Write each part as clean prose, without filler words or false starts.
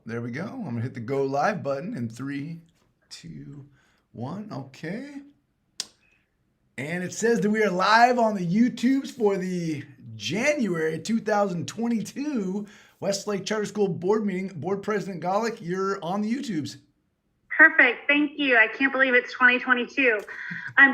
there we go. I'm gonna hit the go live button in 3, 2, 1. Okay. And it says that we are live on the YouTubes for the January 2022 Westlake Charter School Board meeting. Board President Golick, you're on the YouTubes. Perfect. Thank you. I can't believe it's 2022.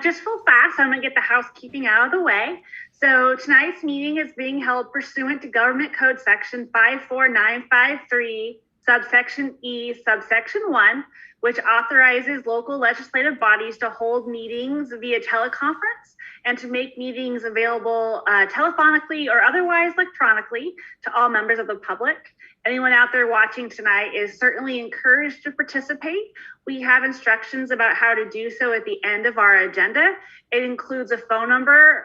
Just real fast, I'm going to get the housekeeping out of the way. So tonight's meeting is being held pursuant to Government Code Section 54953, subsection E, subsection 1, which authorizes local legislative bodies to hold meetings via teleconference and to make meetings available telephonically or otherwise electronically to all members of the public. Anyone out there watching tonight is certainly encouraged to participate. We have instructions about how to do so at the end of our agenda. It includes a phone number.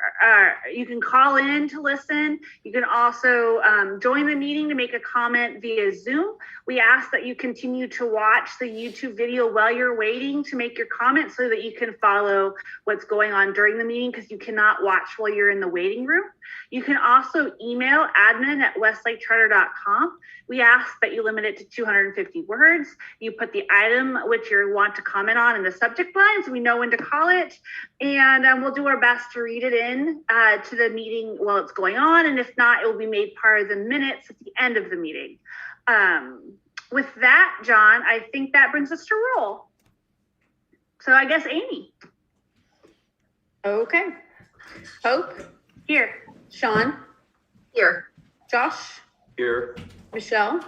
You can call in to listen. You can also join the meeting to make a comment via Zoom. We ask that you continue to watch the YouTube video while you're waiting to make your comment so that you can follow what's going on during the meeting, because you cannot watch while you're in the waiting room. You can also email admin@westlakecharter.com. We ask that you limit it to 250 words. You put the item which you want to comment on in the subject line so we know when to call it. And we'll do our best to read it in to the meeting while it's going on. And if not, it will be made part of the minutes at the end of the meeting. With that, John, I think that brings us to roll. So I guess Amy. Okay. Hope. Here. Sean. Here. Josh. Here. Michelle.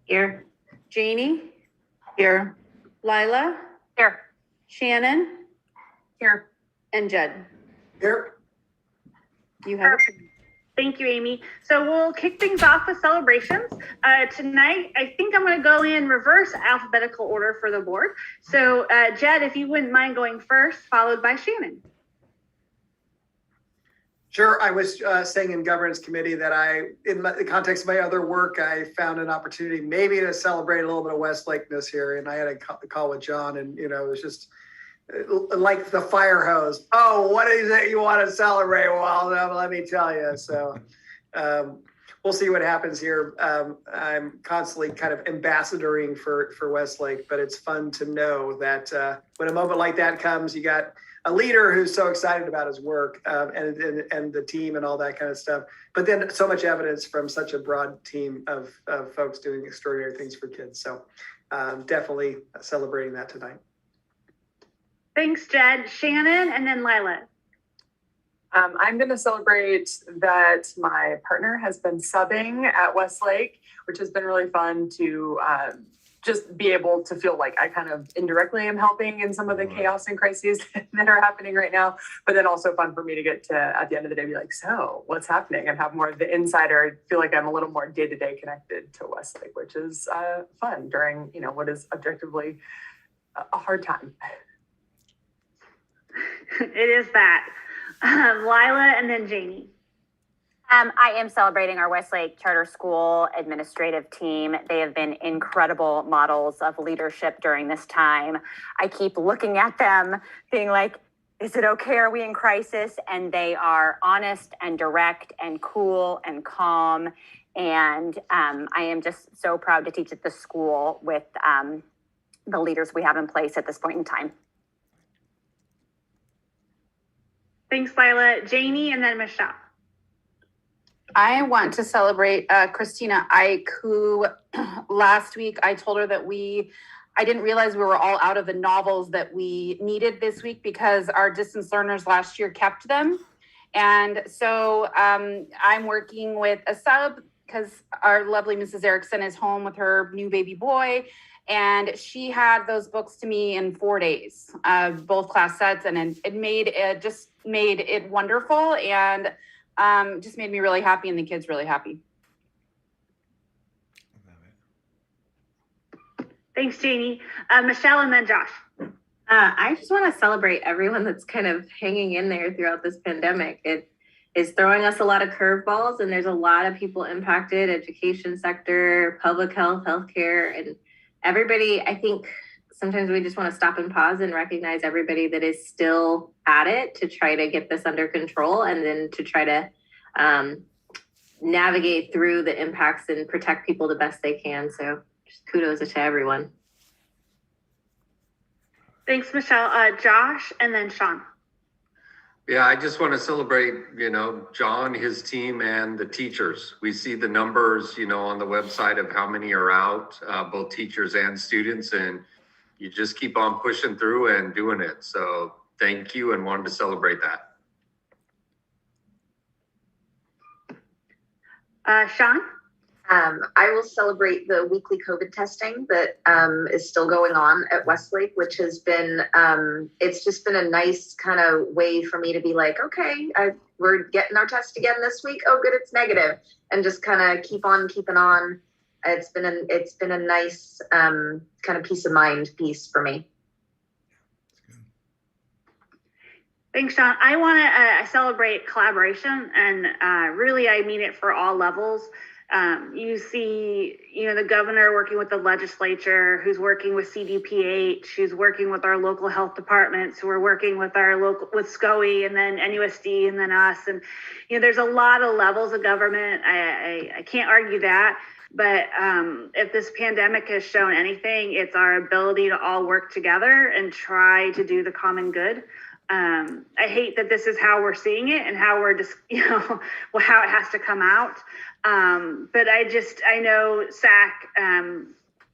Here. Janie. Here. Lila. Here. Shannon. Here. And Jed. Here. You have it. Thank you, Amy. So we'll kick things off with celebrations. Tonight, I think I'm going to go in reverse alphabetical order for the board. So Jed, if you wouldn't mind going first, followed by Shannon. Sure. I was saying in governance committee that in the context of my other work, I found an opportunity maybe to celebrate a little bit of Westlakeness here. And I had a call with John, and it was just like the fire hose. Oh, what is it you want to celebrate? Well, let me tell you. So we'll see what happens here. I'm constantly kind of ambassadoring for Westlake, but it's fun to know that when a moment like that comes, you got a leader who's so excited about his work and the team and all that kind of stuff. But then so much evidence from such a broad team of folks doing extraordinary things for kids. So definitely celebrating that tonight. Thanks, Jed. Shannon, and then Lila. I'm going to celebrate that my partner has been subbing at Westlake, which has been really fun to just be able to feel like I kind of indirectly am helping in some of the chaos and crises that are happening right now. But then also fun for me to get to, at the end of the day, be like, so what's happening? And have more of the insider. I feel like I'm a little more day-to-day connected to Westlake, which is fun during, what is objectively a hard time. It is that. Lila and then Janie. I am celebrating our Westlake Charter School administrative team. They have been incredible models of leadership during this time. I keep looking at them being like, is it okay? Are we in crisis? And they are honest and direct and cool and calm. And I am just so proud to teach at the school with the leaders we have in place at this point in time. Thanks, Lila. Janie, and then Michelle. I want to celebrate Christina Ike, who last week I told her that I didn't realize we were all out of the novels that we needed this week because our distance learners last year kept them. And so I'm working with a sub because our lovely Mrs. Erickson is home with her new baby boy. And she had those books to me in 4 days, both class sets, and it made it wonderful and just made me really happy and the kids really happy. Thanks, Janie. Michelle and then Josh. I just want to celebrate everyone that's kind of hanging in there throughout this pandemic. It is throwing us a lot of curveballs, and there's a lot of people impacted, education sector, public health, healthcare, and everybody. I think sometimes we just want to stop and pause and recognize everybody that is still at it to try to get this under control, and then to try to navigate through the impacts and protect people the best they can. So Just kudos to everyone. Thanks, Michelle. Josh, and then Sean. Yeah, I just want to celebrate, John, his team, and the teachers. We see the numbers, on the website of how many are out, both teachers and students, and you just keep on pushing through and doing it. So thank you, and wanted to celebrate that. Sean? I will celebrate the weekly COVID testing that is still going on at Westlake, which has been, it's just been a nice kind of way for me to be like, okay, we're getting our test again this week. Oh, good, it's negative, and just kind of keep on keeping on. It's been a nice kind of peace of mind piece for me. Thanks, Sean. I want to celebrate collaboration, and really, I mean it for all levels. You see, the governor working with the legislature, who's working with CDPH, who's working with our local health departments, who are working with with SCOE, and then NUSD, and then us. And, there's a lot of levels of government. I can't argue that. But if this pandemic has shown anything, it's our ability to all work together and try to do the common good. I hate that this is how we're seeing it and how we're just, how it has to come out. But I know SAC,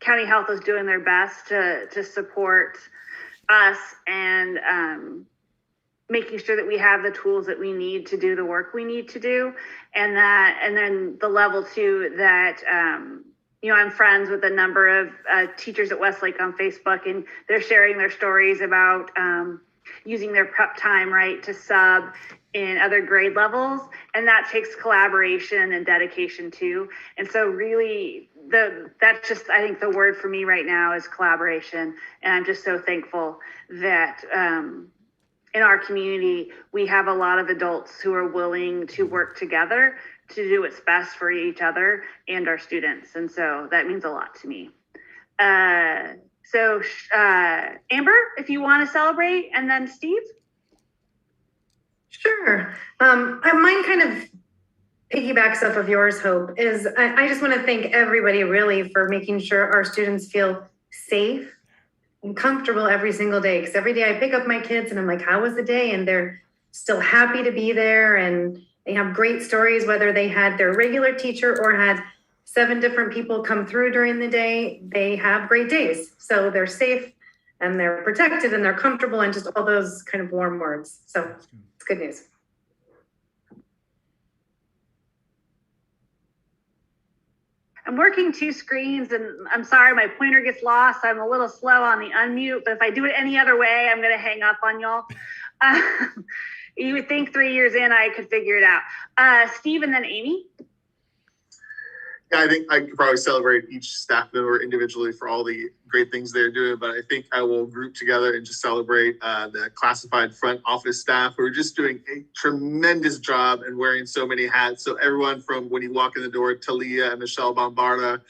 County Health is doing their best to support us and making sure that we have the tools that we need to do the work we need to do. And then the level two that, I'm friends with a number of teachers at Westlake on Facebook, and they're sharing their stories about using their prep time, right, to sub in other grade levels. And that takes collaboration and dedication too. And so really that's just, I think the word for me right now is collaboration. And I'm just so thankful that in our community, we have a lot of adults who are willing to work together to do what's best for each other and our students. And so that means a lot to me. So Amber, if you want to celebrate, and then Steve. Sure. Mine kind of piggybacks off of yours, Hope, is I just want to thank everybody really for making sure our students feel safe and comfortable every single day. Because every day I pick up my kids and I'm like, how was the day? And they're still happy to be there. And they have great stories, whether they had their regular teacher or had 7 different people come through during the day. They have great days. So they're safe and they're protected and they're comfortable, and just all those kind of warm words. So it's good news. I'm working 2 screens, and I'm sorry, my pointer gets lost. I'm a little slow on the unmute, but if I do it any other way, I'm going to hang up on y'all. You would think 3 years in, I could figure it out. Steve, and then Amy. Yeah, I think I could probably celebrate each staff member individually for all the great things they're doing, but I think I will group together and just celebrate the classified front office staff who are just doing a tremendous job and wearing so many hats. So everyone from when you walk in the door, Talia and Michelle Bombarda,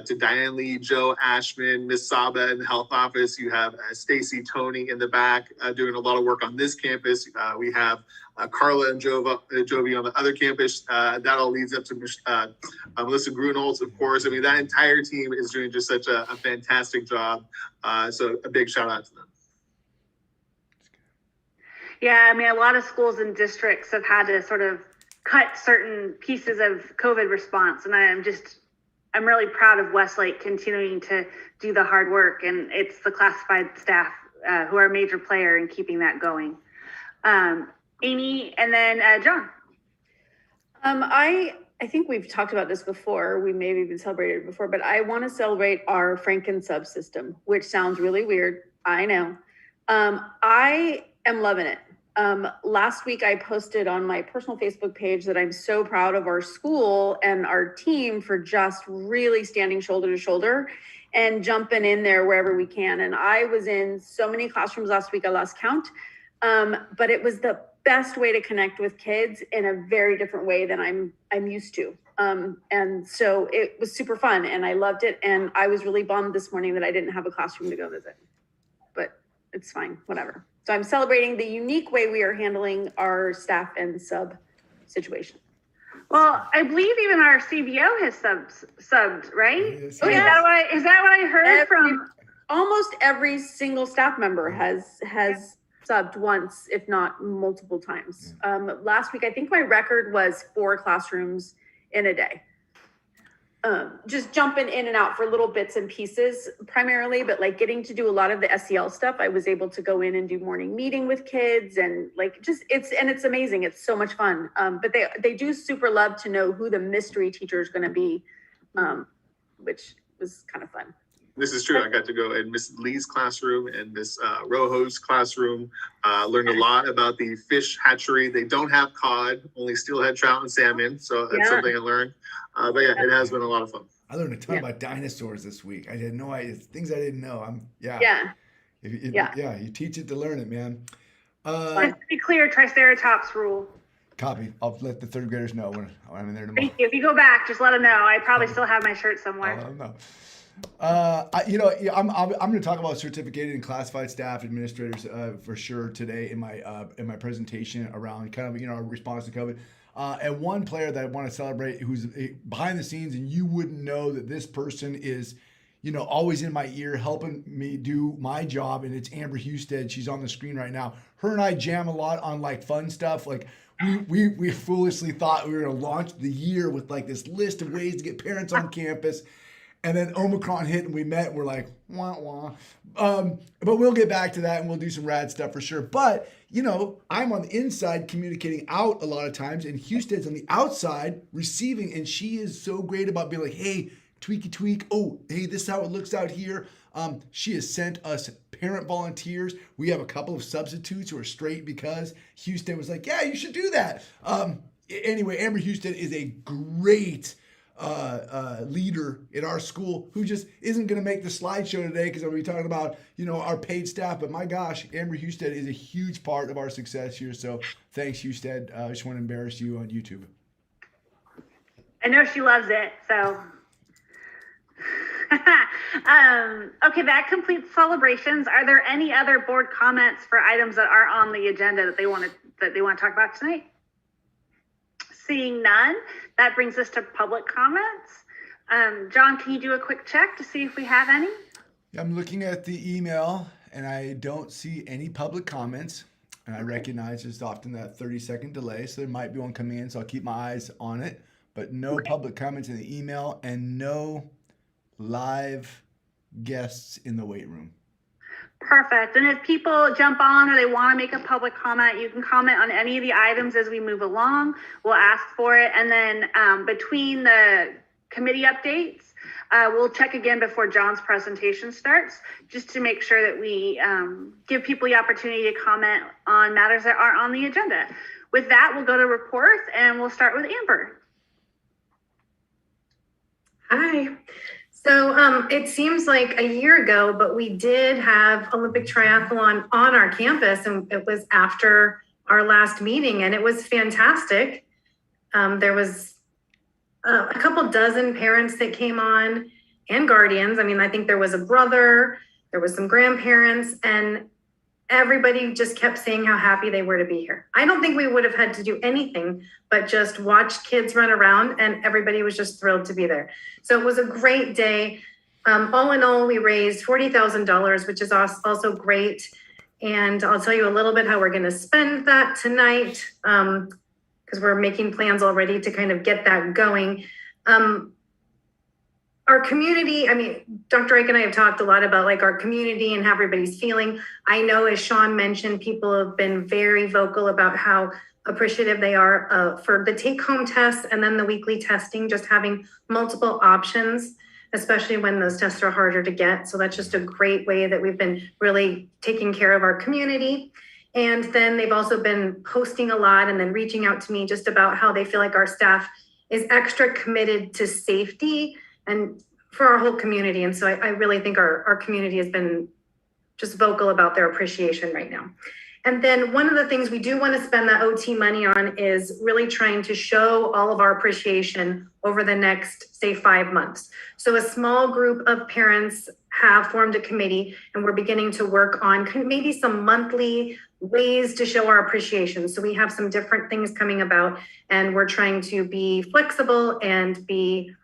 to Diane Lee, Joe Ashman, Miss Saba in the health office. You have Stacy Tony in the back doing a lot of work on this campus. We have Carla and Jovi on the other campus. That all leads up to Melissa Grunholz, of course. I mean, that entire team is doing just such a fantastic job. So a big shout out to them. Yeah, I mean, a lot of schools and districts have had to sort of cut certain pieces of COVID response. And I'm really proud of Westlake continuing to do the hard work. And it's the classified staff who are a major player in keeping that going. Amy, and then John. I think we've talked about this before. We may have even celebrated it before, but I want to celebrate our Franken subsystem, which sounds really weird. I know. I am loving it. Last week I posted on my personal Facebook page that I'm so proud of our school and our team for just really standing shoulder to shoulder and jumping in there wherever we can. And I was in so many classrooms last week, I lost count. But it was the best way to connect with kids in a very different way than I'm used to. And so it was super fun and I loved it. And I was really bummed this morning that I didn't have a classroom to go visit, but it's fine, whatever. So I'm celebrating the unique way we are handling our staff and sub situation. Well, I believe even our CBO has subbed, right? Yes, Oh, yes. yeah. Is that what I heard from? Almost every single staff member has subbed once, if not multiple times. Last week, I think my record was 4 classrooms in a day. Just jumping in and out for little bits and pieces primarily, but like getting to do a lot of the SEL stuff. I was able to go in and do morning meeting with kids and like just it's amazing. It's so much fun. But they do super love to know who the mystery teacher is going to be, which was kind of fun. This is true. I got to go in Miss Lee's classroom and Miss Rojo's classroom. Learned a lot about the fish hatchery. They don't have cod, only steelhead trout and salmon. So that's something I learned. But yeah, it has been a lot of fun. I learned a ton about dinosaurs this week. I had no idea. Things I didn't know. Yeah. You teach it to learn it, man. Just to be clear, Triceratops rule. Copy. I'll let the third graders know when I'm in there tomorrow. Thank you. If you go back, just let them know. I probably still have my shirt somewhere. I'll let them know. I'm going to talk about certificated and classified staff administrators for sure today in my presentation around kind of our response to COVID. And one player that I want to celebrate who's behind the scenes, and you wouldn't know that this person is, always in my ear helping me do my job, and it's Amber Hughstead. She's on the screen right now. Her and I jam a lot on like fun stuff. Like we foolishly thought we were going to launch the year with like this list of ways to get parents on campus. And then Omicron hit and we met and we're like, wah, wah. But we'll get back to that and we'll do some rad stuff for sure. But, I'm on the inside communicating out a lot of times, and Hughstead's on the outside receiving. And she is so great about being like, hey, tweak. Oh, hey, this is how it looks out here. She has sent us parent volunteers. We have a couple of substitutes who are straight because Hughstead was like, yeah, you should do that. Anyway, Amber Hughstead is a great leader in our school who just isn't going to make the slideshow today because I'm going to be talking about, our paid staff. But my gosh, Amber Hughstead is a huge part of our success here. So thanks, Hughstead. I just want to embarrass you on YouTube. I know she loves it. So, okay, that completes celebrations. Are there any other board comments for items that are on the agenda that they want to talk about tonight? Seeing none, that brings us to public comments. John, can you do a quick check to see if we have any? I'm looking at the email and I don't see any public comments. And I recognize there's often that 30-second delay, so there might be one coming in, so I'll keep my eyes on it. But no public comments in the email and no live guests in the weight room. Perfect. And if people jump on or they want to make a public comment, you can comment on any of the items as we move along. We'll ask for it. And then between the committee updates, we'll check again before John's presentation starts, just to make sure that we give people the opportunity to comment on matters that are on the agenda. With that, we'll go to reports and we'll start with Amber. Hi. So it seems like a year ago, but we did have Olympic triathlon on our campus, and it was after our last meeting, and it was fantastic. There was a couple dozen parents that came on and guardians. I mean, I think there was a brother, there was some grandparents, and everybody just kept saying how happy they were to be here. I don't think we would have had to do anything but just watch kids run around, and everybody was just thrilled to be there. So it was a great day. All in all, we raised $40,000, which is also great. And I'll tell you a little bit how we're going to spend that tonight, because we're making plans already to kind of get that going. Our community, I mean, Dr. Ike and I have talked a lot about like our community and how everybody's feeling. I know, as Sean mentioned, people have been very vocal about how appreciative they are for the take-home tests and then the weekly testing, just having multiple options, especially when those tests are harder to get. So that's just a great way that we've been really taking care of our community. And then they've also been posting a lot and then reaching out to me just about how they feel like our staff is extra committed to safety and for our whole community. And so I really think our community has been just vocal about their appreciation right now. And then one of the things we do want to spend that OT money on is really trying to show all of our appreciation over the next, say, 5 months. So a small group of parents have formed a committee, and we're beginning to work on maybe some monthly ways to show our appreciation. So we have some different things coming about, and we're trying to be flexible and be,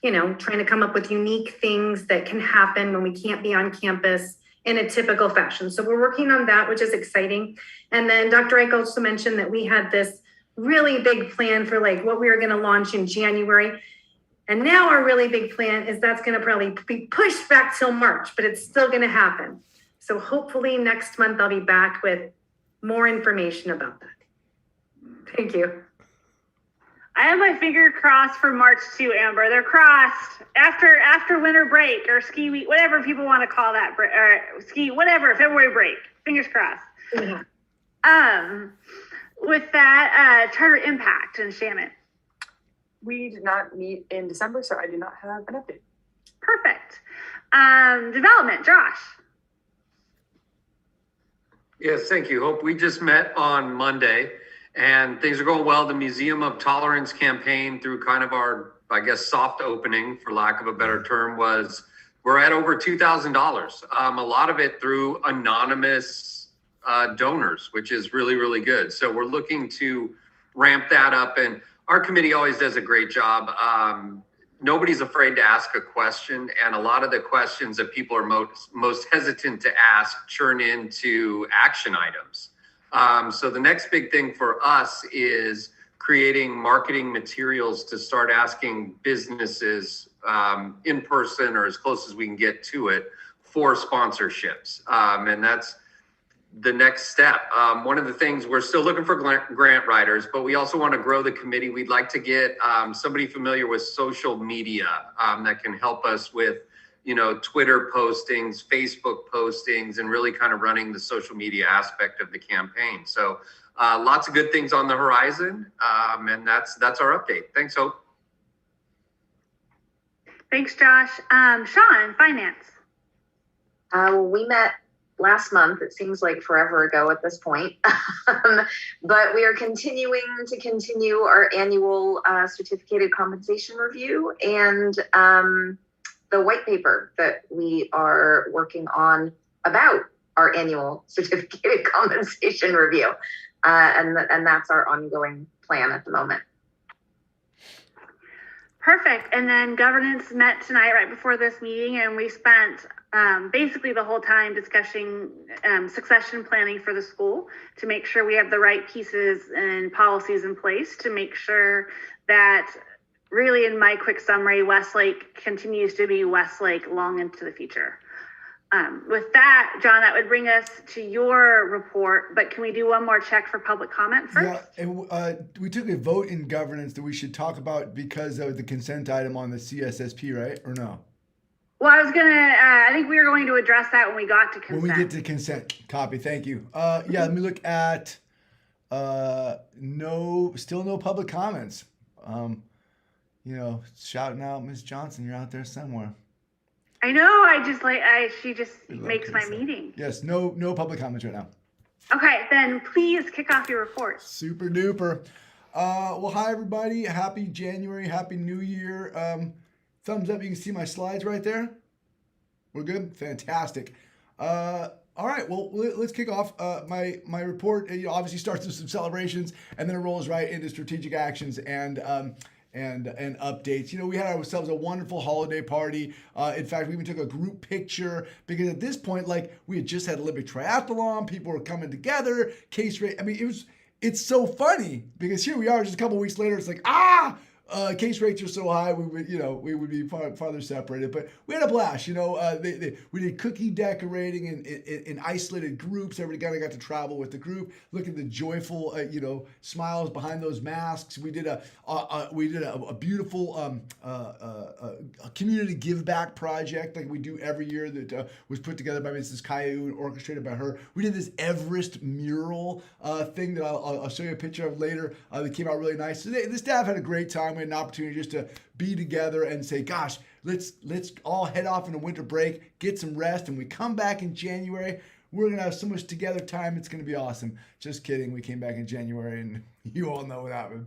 trying to come up with unique things that can happen when we can't be on campus in a typical fashion. So we're working on that, which is exciting. And then Dr. Ike also mentioned that we had this really big plan for like what we were going to launch in January. And now our really big plan is that's going to probably be pushed back till March, but it's still going to happen. So hopefully next month I'll be back with more information about that. Thank you. I have my finger crossed for March too, Amber. They're crossed after winter break or ski week, whatever people want to call that, or ski, whatever, February break. Fingers crossed. Mm-hmm. With that, charter impact and Shannon. We did not meet in December, so I do not have an update. Perfect. Development, Josh. Yes, thank you. Hope we just met on Monday. And things are going well. The Museum of Tolerance campaign, through kind of our, I guess, soft opening, for lack of a better term, we're at over $2,000. A lot of it through anonymous donors, which is really, really good. So we're looking to ramp that up. And our committee always does a great job. Nobody's afraid to ask a question. And a lot of the questions that people are most hesitant to ask churn into action items. So the next big thing for us is creating marketing materials to start asking businesses in person or as close as we can get to it for sponsorships. And that's the next step. One of the things, we're still looking for grant writers, but we also want to grow the committee. We'd like to get somebody familiar with social media that can help us with Twitter postings, Facebook postings, and really kind of running the social media aspect of the campaign. So lots of good things on the horizon. And that's our update. Thanks, Hope. Thanks, Josh. Sean, finance. We met last month. It seems like forever ago at this point. But we are continuing our annual certificated compensation review and the white paper that we are working on about our annual certificated compensation review. And that's our ongoing plan at the moment. Perfect. And then governance met tonight right before this meeting, and we spent basically the whole time discussing succession planning for the school to make sure we have the right pieces and policies in place to make sure that, really, in my quick summary, Westlake continues to be Westlake long into the future. With that, John, that would bring us to your report, but can we do one more check for public comment first? Yeah, and we took a vote in governance that we should talk about because of the consent item on the CSSP, right? Or no? Well, I think we were going to address that when we got to consent. When we get to consent, copy, thank you. Yeah, let me look at, still no public comments. Shouting out Ms. Johnson, you're out there somewhere. I know, she just makes my meeting. Yes, no public comments right now. Okay, then please kick off your report. Super duper. Well, hi everybody. Happy January, happy New Year. Thumbs up, you can see my slides right there. We're good? Fantastic. All right, well, let's kick off. My report obviously starts with some celebrations and then it rolls right into strategic actions and updates. We had ourselves a wonderful holiday party. In fact, we even took a group picture because at this point, we had just had Olympic triathlon. People were coming together. Case rate. I mean, it's so funny because here we are just a couple weeks later. It's like, case rates are so high, we would be farther separated, but we had a blast. We did cookie decorating in isolated groups. Everybody kind of got to travel with the group. Look at the joyful, smiles behind those masks. We did a beautiful a community give back project like we do every year that was put together by Mrs. Caillou and orchestrated by her. We did this Everest mural thing that I'll show you a picture of later. That came out really nice. So the staff had a great time. We had an opportunity just to be together and say, gosh, let's all head off into winter break, get some rest, and we come back in January. we're going to have so much together time. It's going to be awesome. Just kidding. We came back in January and you all know what happened.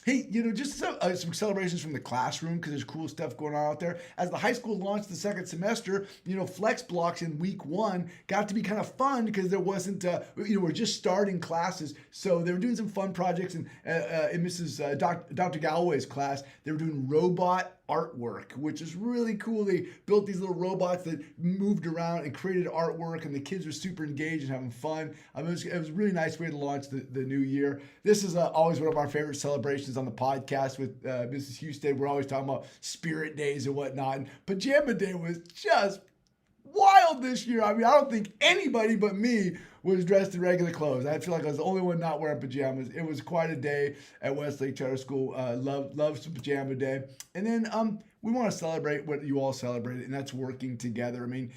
Hey, just some celebrations from the classroom because there's cool stuff going on out there. As the high school launched the second semester, flex blocks in week 1 got to be kind of fun because there wasn't, we're just starting classes. So they were doing some fun projects in Dr. Galloway's class. They were doing robot artwork, which is really cool. They built these little robots that moved around and created artwork, and the kids were super engaged and having fun. It was a really nice way to launch the new year. This is always one of our favorite celebrations on the podcast with Mrs. Hughstead. We're always talking about spirit days and whatnot. And Pajama Day was just wild this year. I mean, I don't think anybody but me was dressed in regular clothes. I feel like I was the only one not wearing pajamas. It was quite a day at Westlake Charter School. Love some Pajama Day. And then we want to celebrate what you all celebrated, and that's working together. I mean,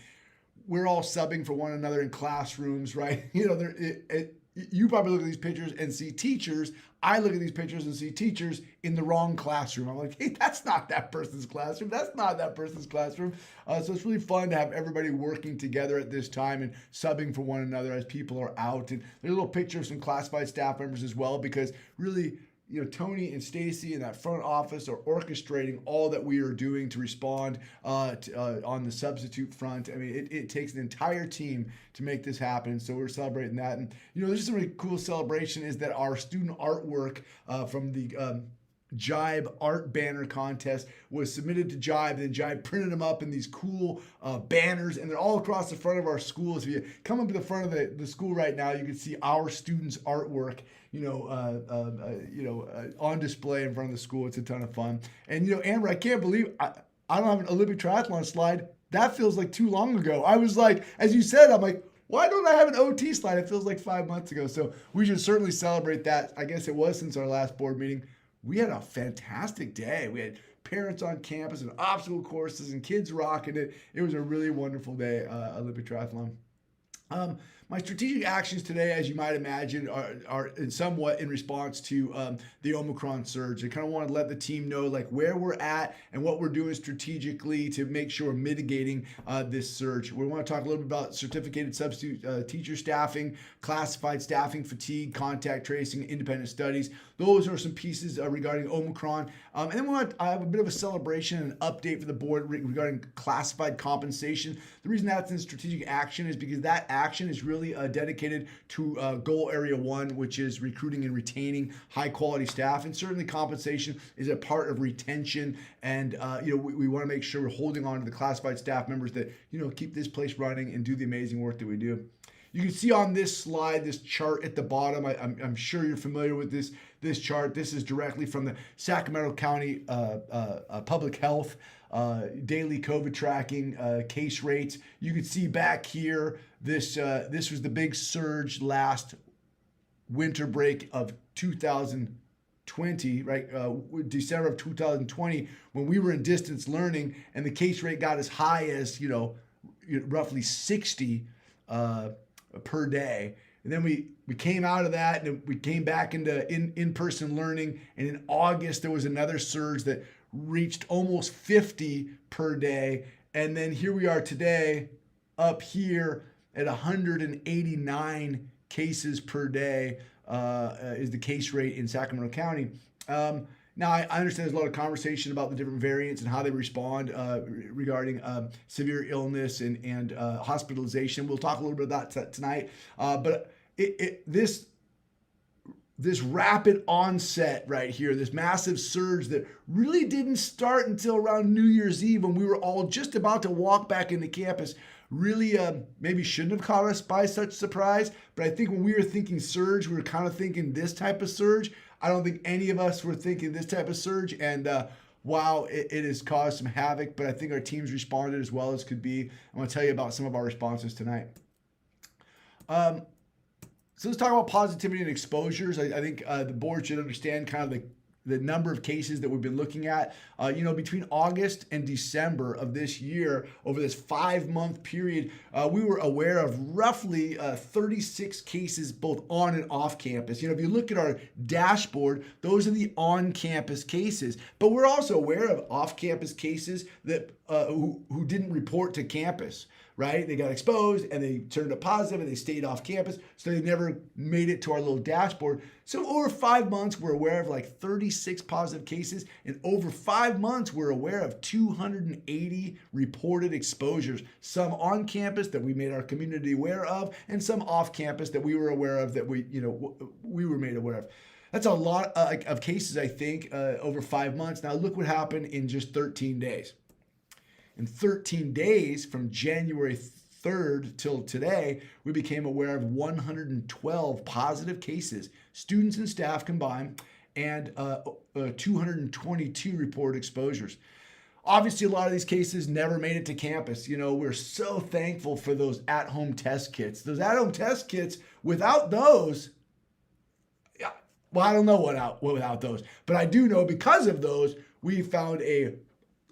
we're all subbing for one another in classrooms, right? You probably look at these pictures and see teachers. I look at these pictures and see teachers in the wrong classroom. I'm like, hey, that's not that person's classroom. That's not that person's classroom. So it's really fun to have everybody working together at this time and subbing for one another as people are out. And there's a little picture of some classified staff members as well, because really, Tony and Stacy in that front office are orchestrating all that we are doing to respond on the substitute front. I mean, it takes an entire team to make this happen. So we're celebrating that. And, there's just a really cool celebration is that our student artwork from the Jibe art banner contest was submitted to Jibe, and then Jibe printed them up in these cool banners, and they're all across the front of our schools. If you come up to the front of the school right now, you can see our students' artwork, on display in front of the school. It's a ton of fun. And, Amber, I can't believe I don't have an Olympic triathlon slide. That feels like too long ago. I was like, as you said, I'm like, why don't I have an OT slide? It feels like 5 months ago. So we should certainly celebrate that. I guess it was since our last board meeting. We had a fantastic day. We had parents on campus and obstacle courses and kids rocking it. It was a really wonderful day, Olympic triathlon. My strategic actions today, as you might imagine, are somewhat in response to the Omicron surge. I kind of want to let the team know where we're at and what we're doing strategically to make sure we're mitigating this surge. We want to talk a little bit about certificated substitute teacher staffing, classified staffing fatigue, contact tracing, independent studies. Those are some pieces regarding Omicron. And then I have a bit of a celebration and update for the board regarding classified compensation. The reason that's in strategic action is because that action is really dedicated to goal area 1, which is recruiting and retaining high quality staff. And certainly compensation is a part of retention. And we want to make sure we're holding on to the classified staff members that keep this place running and do the amazing work that we do. You can see on this slide, this chart at the bottom. I'm sure you're familiar with this chart. This is directly from the Sacramento County Public Health daily COVID tracking case rates. You can see back here, this was the big surge last winter break of 2020, right? December of 2020, when we were in distance learning, and the case rate got as high as roughly 60 per day. And then we came out of that and we came back into in-person learning. And in August, there was another surge that reached almost 50 per day. And then here we are today up here at 189 cases per day is the case rate in Sacramento County. Now, I understand there's a lot of conversation about the different variants and how they respond regarding severe illness and hospitalization. We'll talk a little bit about that tonight. But this rapid onset right here, this massive surge that really didn't start until around New Year's Eve when we were all just about to walk back into campus, really maybe shouldn't have caught us by such surprise. But I think when we were thinking surge, we were kind of thinking this type of surge. I don't think any of us were thinking this type of surge. And wow, it has caused some havoc, but I think our teams responded as well as could be. I'm going to tell you about some of our responses tonight. So let's talk about positivity and exposures. I think the board should understand kind of the number of cases that we've been looking at. Between August and December of this year, over this 5-month period, we were aware of roughly 36 cases both on and off campus. If you look at our dashboard, those are the on-campus cases. But we're also aware of off-campus cases that who didn't report to campus, right? They got exposed and they turned up positive and they stayed off campus. So they never made it to our little dashboard. So over 5 months, we're aware of like 36 positive cases. And over 5 months, we're aware of 280 reported exposures, some on campus that we made our community aware of, and some off campus that we were aware of that we were made aware of. That's a lot of cases, I think, over 5 months. Now look what happened in just 13 days. In 13 days, from January 3rd till today, we became aware of 112 positive cases, students and staff combined, and 222 reported exposures. Obviously, a lot of these cases never made it to campus. We're so thankful for those at-home test kits. Those at-home test kits, without those, well, I don't know without those, but I do know because of those, we found a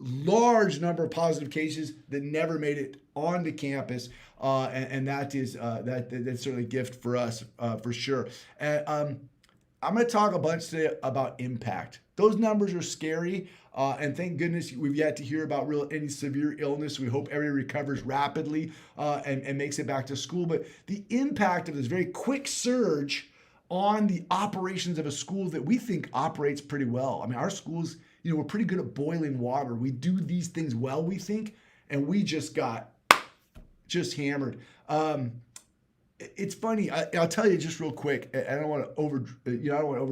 large number of positive cases that never made it onto campus, and that's certainly a gift for us, for sure. And I'm going to talk a bunch today about impact. Those numbers are scary, and thank goodness we've yet to hear about any severe illness. We hope everybody recovers rapidly and makes it back to school. But the impact of this very quick surge on the operations of a school that we think operates pretty well. I mean, our schools, we're pretty good at boiling water. We do these things well, we think, and we just got hammered. It's funny. I'll tell you just real quick. I don't want to over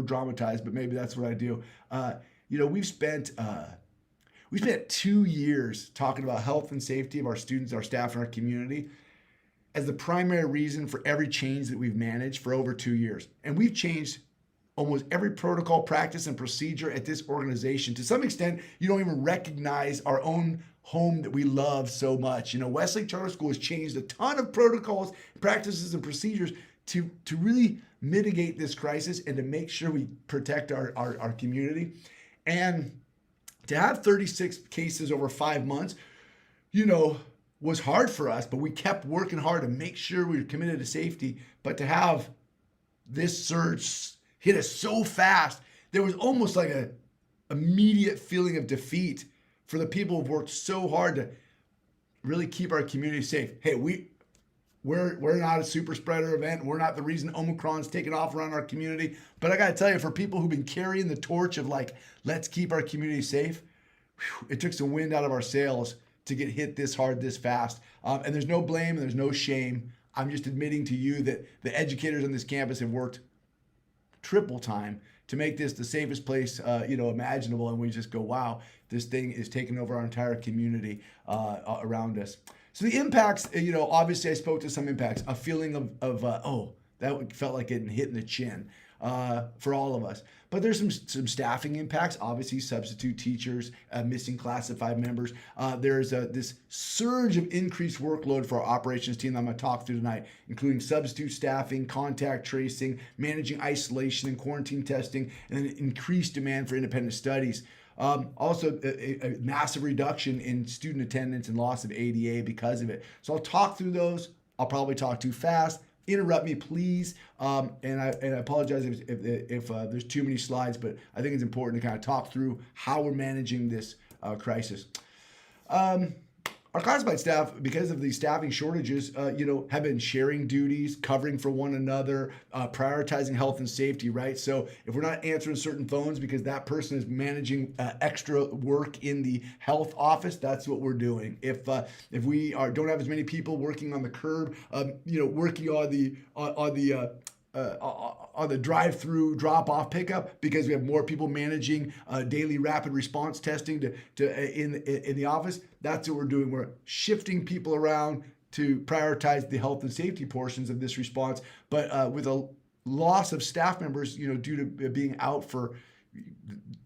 dramatize, but maybe that's what I do. We've spent 2 years talking about health and safety of our students, our staff, and our community as the primary reason for every change that we've managed for over 2 years. And we've changed almost every protocol, practice, and procedure at this organization. To some extent, you don't even recognize our own home that we love so much. Westlake Charter School has changed a ton of protocols, practices, and procedures to really mitigate this crisis and to make sure we protect our community. And to have 36 cases over 5 months, was hard for us, but we kept working hard to make sure we were committed to safety. But to have this surge hit us so fast, there was almost like a immediate feeling of defeat for the people who've worked so hard to really keep our community safe. Hey, we're not a super spreader event. We're not the reason Omicron's taken off around our community. But I got to tell you, for people who've been carrying the torch of let's keep our community safe, it took some wind out of our sails to get hit this hard, this fast. And there's no blame and there's no shame. I'm just admitting to you that the educators on this campus have worked triple time to make this the safest place imaginable, and we just go, wow, this thing is taking over our entire community around us. So the impacts, obviously I spoke to some impacts, a feeling of that felt like getting hit in the chin for all of us. But there's some staffing impacts, obviously substitute teachers, missing classified members. There's this surge of increased workload for our operations team that I'm going to talk through tonight, including substitute staffing, contact tracing, managing isolation and quarantine testing, and an increased demand for independent studies. Also, a massive reduction in student attendance and loss of ADA because of it. So I'll talk through those. I'll probably talk too fast. Interrupt me, please. And I apologize if there's too many slides, but I think it's important to kind of talk through how we're managing this crisis. Our classified staff, because of these staffing shortages, have been sharing duties, covering for one another, prioritizing health and safety, right? So if we're not answering certain phones because that person is managing extra work in the health office, that's what we're doing. If we don't have as many people working on the curb, working on the drive-through drop-off pickup because we have more people managing daily rapid response testing in the office. That's what we're doing. We're shifting people around to prioritize the health and safety portions of this response. But with a loss of staff members, due to being out for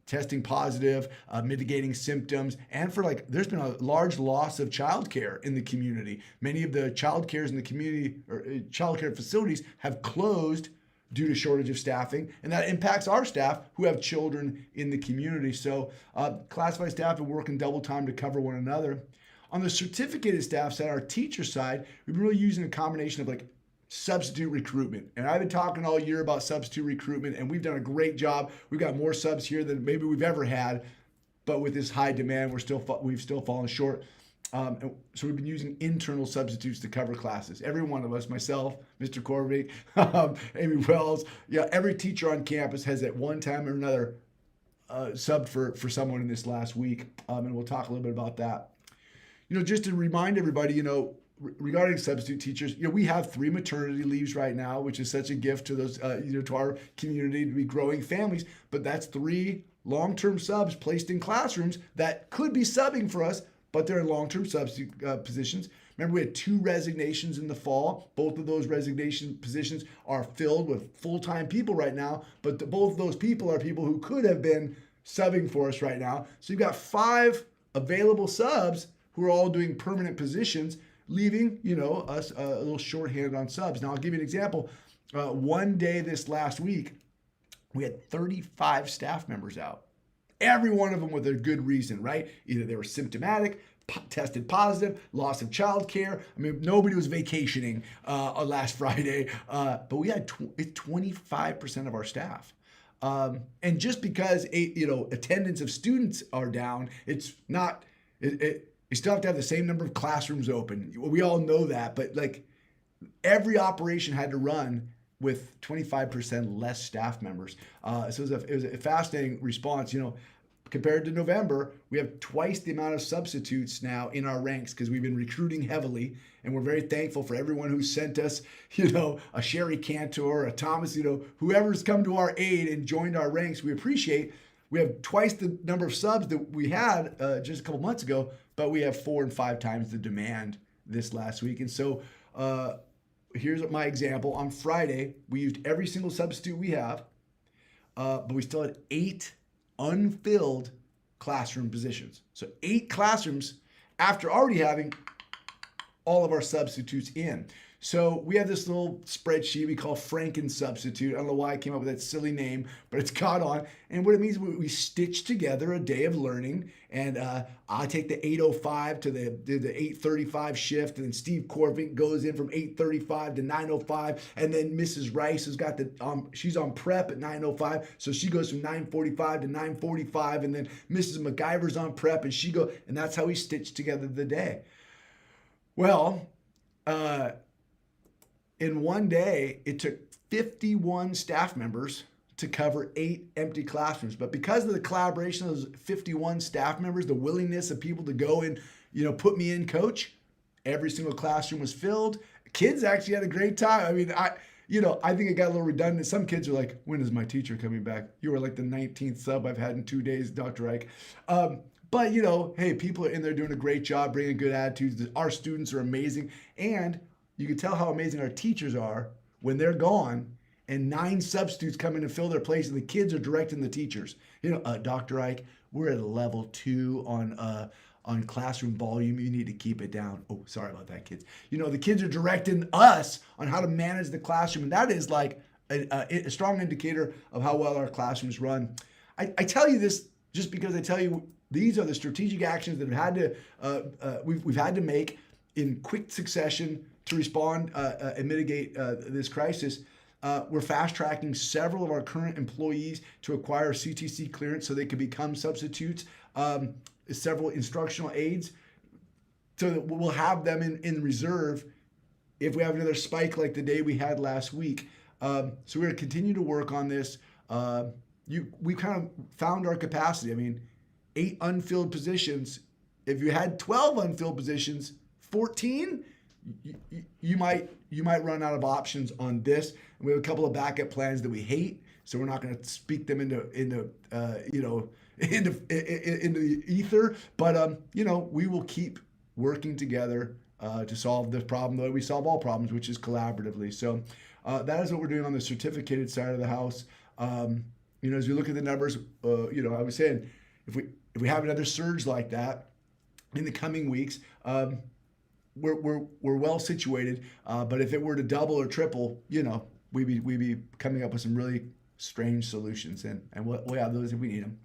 testing positive, mitigating symptoms, and for there's been a large loss of childcare in the community. Many of the childcares in the community or childcare facilities have closed due to shortage of staffing, and that impacts our staff who have children in the community. So classified staff are working double time to cover one another. On the certificated staff side, our teacher side, we've been really using a combination of substitute recruitment. And I've been talking all year about substitute recruitment, and we've done a great job. We've got more subs here than maybe we've ever had. but with this high demand, we've still fallen short. So we've been using internal substitutes to cover classes. Every one of us, myself, Mr. Corby, Amy Wells, every teacher on campus has at one time or another subbed for someone in this last week. And we'll talk a little bit about that. Just to remind everybody, regarding substitute teachers, we have 3 maternity leaves right now, which is such a gift to those, to our community to be growing families. But that's 3 long-term subs placed in classrooms that could be subbing for us, but they're in long-term substitute positions. Remember, we had 2 resignations in the fall. Both of those resignation positions are filled with full-time people right now, but both of those people are people who could have been subbing for us right now. So you've got 5 available subs who are all doing permanent positions, leaving, us a little shorthand on subs. Now, I'll give you an example. One day this last week, we had 35 staff members out. Every one of them with a good reason, right? Either they were symptomatic, tested positive, loss of childcare. I mean, nobody was vacationing last Friday, but we had 25% of our staff. And just because attendance of students are down, it's not. You still have to have the same number of classrooms open. We all know that, but like every operation had to run with 25% less staff members. So it was a fascinating response. Compared to November, we have twice the amount of substitutes now in our ranks because we've been recruiting heavily, and we're very thankful for everyone who sent us, a Sherry Cantor, a Thomas, whoever's come to our aid and joined our ranks. We appreciate. We have twice the number of subs that we had just a couple months ago, but we have 4 and 5 times the demand this last week. And so here's my example. On Friday, we used every single substitute we have, but we still had 8 unfilled classroom positions. So 8 classrooms after already having all of our substitutes in. So we have this little spreadsheet we call Franken Substitute. I don't know why I came up with that silly name, but it's caught on. And what it means, we stitch together a day of learning. And I take the 8:05 to the 8:35 shift. And then Steve Corvink goes in from 8:35 to 9:05. And then Mrs. Rice has got she's on prep at 9:05. So she goes from 9:45 to 9:45. And then Mrs. MacGyver's on prep and and that's how we stitch together the day. Well, in one day, it took 51 staff members to cover 8 empty classrooms. But because of the collaboration of those 51 staff members, the willingness of people to go and, put me in, coach, every single classroom was filled. Kids actually had a great time. I mean, I think it got a little redundant. Some kids are like, when is my teacher coming back? You were like the 19th sub I've had in 2 days, Dr. Ike. But, hey, people are in there doing a great job, bringing good attitudes. Our students are amazing. And you can tell how amazing our teachers are when they're gone and 9 substitutes come in and fill their place and the kids are directing the teachers. Dr. Ike, we're at a level 2 on classroom volume. You need to keep it down. Oh, sorry about that, kids. The kids are directing us on how to manage the classroom. And that is like a strong indicator of how well our classrooms run. I tell you this just because I tell you these are the strategic actions that we've had to make in quick succession to respond and mitigate this crisis. We're fast tracking several of our current employees to acquire CTC clearance so they can become substitutes, several instructional aides, so that we'll have them in reserve if we have another spike like the day we had last week. So we're going to continue to work on this. We kind of found our capacity. I mean, 8 unfilled positions. If you had 12 unfilled positions, 14, you might run out of options on this. And we have a couple of backup plans that we hate, so we're not going to speak them into the ether. But we will keep working together to solve this problem, the way we solve all problems, which is collaboratively. So that is what we're doing on the certificated side of the house. As we look at the numbers, I was saying if we have another surge like that in the coming weeks, we're well situated. But if it were to double or triple, we'd be coming up with some really strange solutions, and we'll have those if we need them.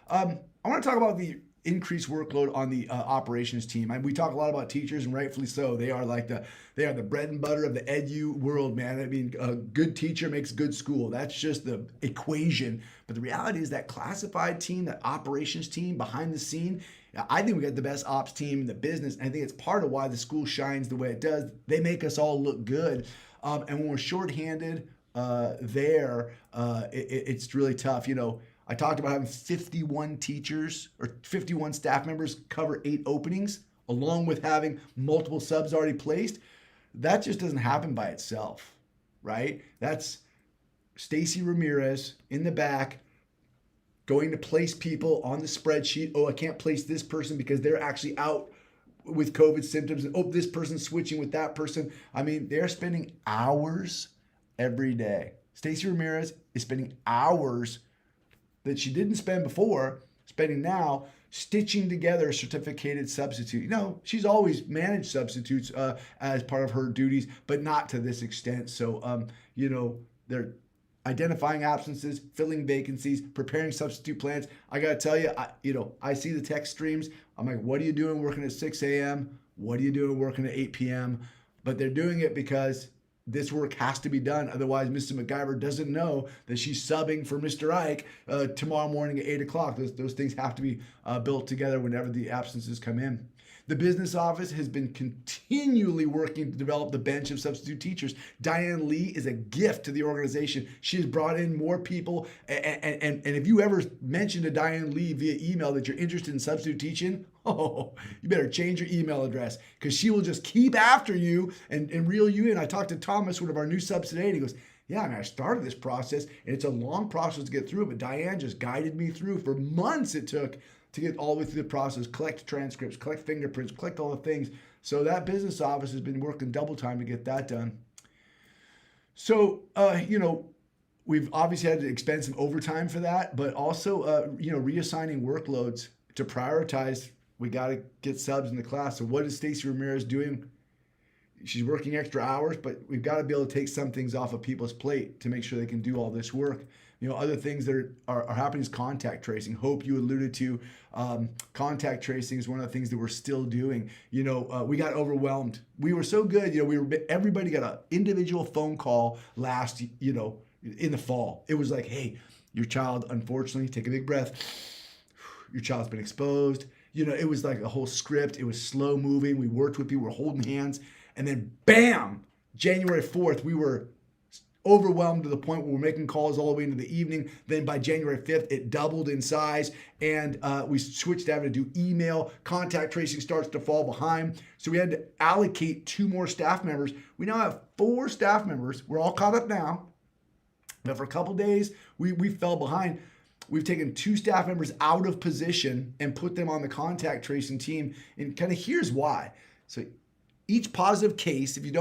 I want to talk about increased workload on the operations team. We talk a lot about teachers, and rightfully so. They are the bread and butter of the edu world, man. I mean, a good teacher makes good school. That's just the equation. But the reality is that classified team, that operations team behind the scene, I think we got the best ops team in the business. And I think it's part of why the school shines the way it does. They make us all look good. And when we're shorthanded it's really tough. I talked about having 51 teachers or 51 staff members cover 8 openings, along with having multiple subs already placed. That just doesn't happen by itself, right? That's Stacy Ramirez in the back going to place people on the spreadsheet. Oh, I can't place this person because they're actually out with COVID symptoms. And, oh, this person's switching with that person. I mean, they're spending hours every day. Stacy Ramirez is spending hours that she didn't spend before, spending now, stitching together a certificated substitute. She's always managed substitutes as part of her duties, but not to this extent. So, they're identifying absences, filling vacancies, preparing substitute plans. I got to tell you, I see the text streams. I'm like, what are you doing working at 6 a.m.? What are you doing working at 8 p.m.? But they're doing it because this work has to be done. Otherwise, Mr. MacGyver doesn't know that she's subbing for Mr. Ike tomorrow morning at 8 o'clock. Those things have to be built together whenever the absences come in. The business office has been continually working to develop the bench of substitute teachers. Diane Lee is a gift to the organization. She has brought in more people. And if you ever mention to Diane Lee via email that you're interested in substitute teaching, you better change your email address, because she will just keep after you and reel you in. I talked to Thomas, one of our new subs today, and he goes, yeah, I started this process, and it's a long process to get through, but Diane just guided me through. For months it took to get all the way through the process, collect transcripts, collect fingerprints, collect all the things. So that business office has been working double time to get that done. So, we've obviously had to expend some overtime for that, but also, reassigning workloads to prioritize. We got to get subs in the class. So what is Stacy Ramirez doing? She's working extra hours, but we've got to be able to take some things off of people's plate to make sure they can do all this work. Other things that are happening is contact tracing. Hope, you alluded to contact tracing is one of the things that we're still doing. We got overwhelmed. We were so good. Everybody got an individual phone call last, in the fall. It was like, hey, your child, unfortunately, take a big breath. Your child's been exposed. It was like a whole script. It was slow moving. We worked with people. We're holding hands. And then, bam, January 4th, we were overwhelmed to the point where we're making calls all the way into the evening. Then by January 5th, it doubled in size, and we switched to having to do email. Contact tracing starts to fall behind. So we had to allocate 2 more staff members. We now have 4 staff members. We're all caught up now. But for a couple days, we fell behind. We've taken 2 staff members out of position and put them on the contact tracing team. And kind of here's why. So each positive case, if you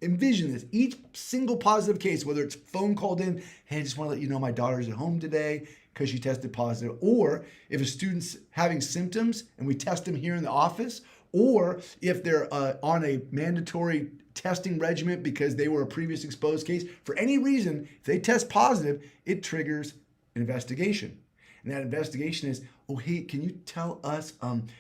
envision this, each single positive case, whether it's phone called in, hey, I just want to let you know my daughter's at home today because she tested positive, or if a student's having symptoms and we test them here in the office, or if they're on a mandatory testing regimen because they were a previous exposed case, for any reason, if they test positive, it triggers an investigation. And that investigation is, oh, hey, can you tell us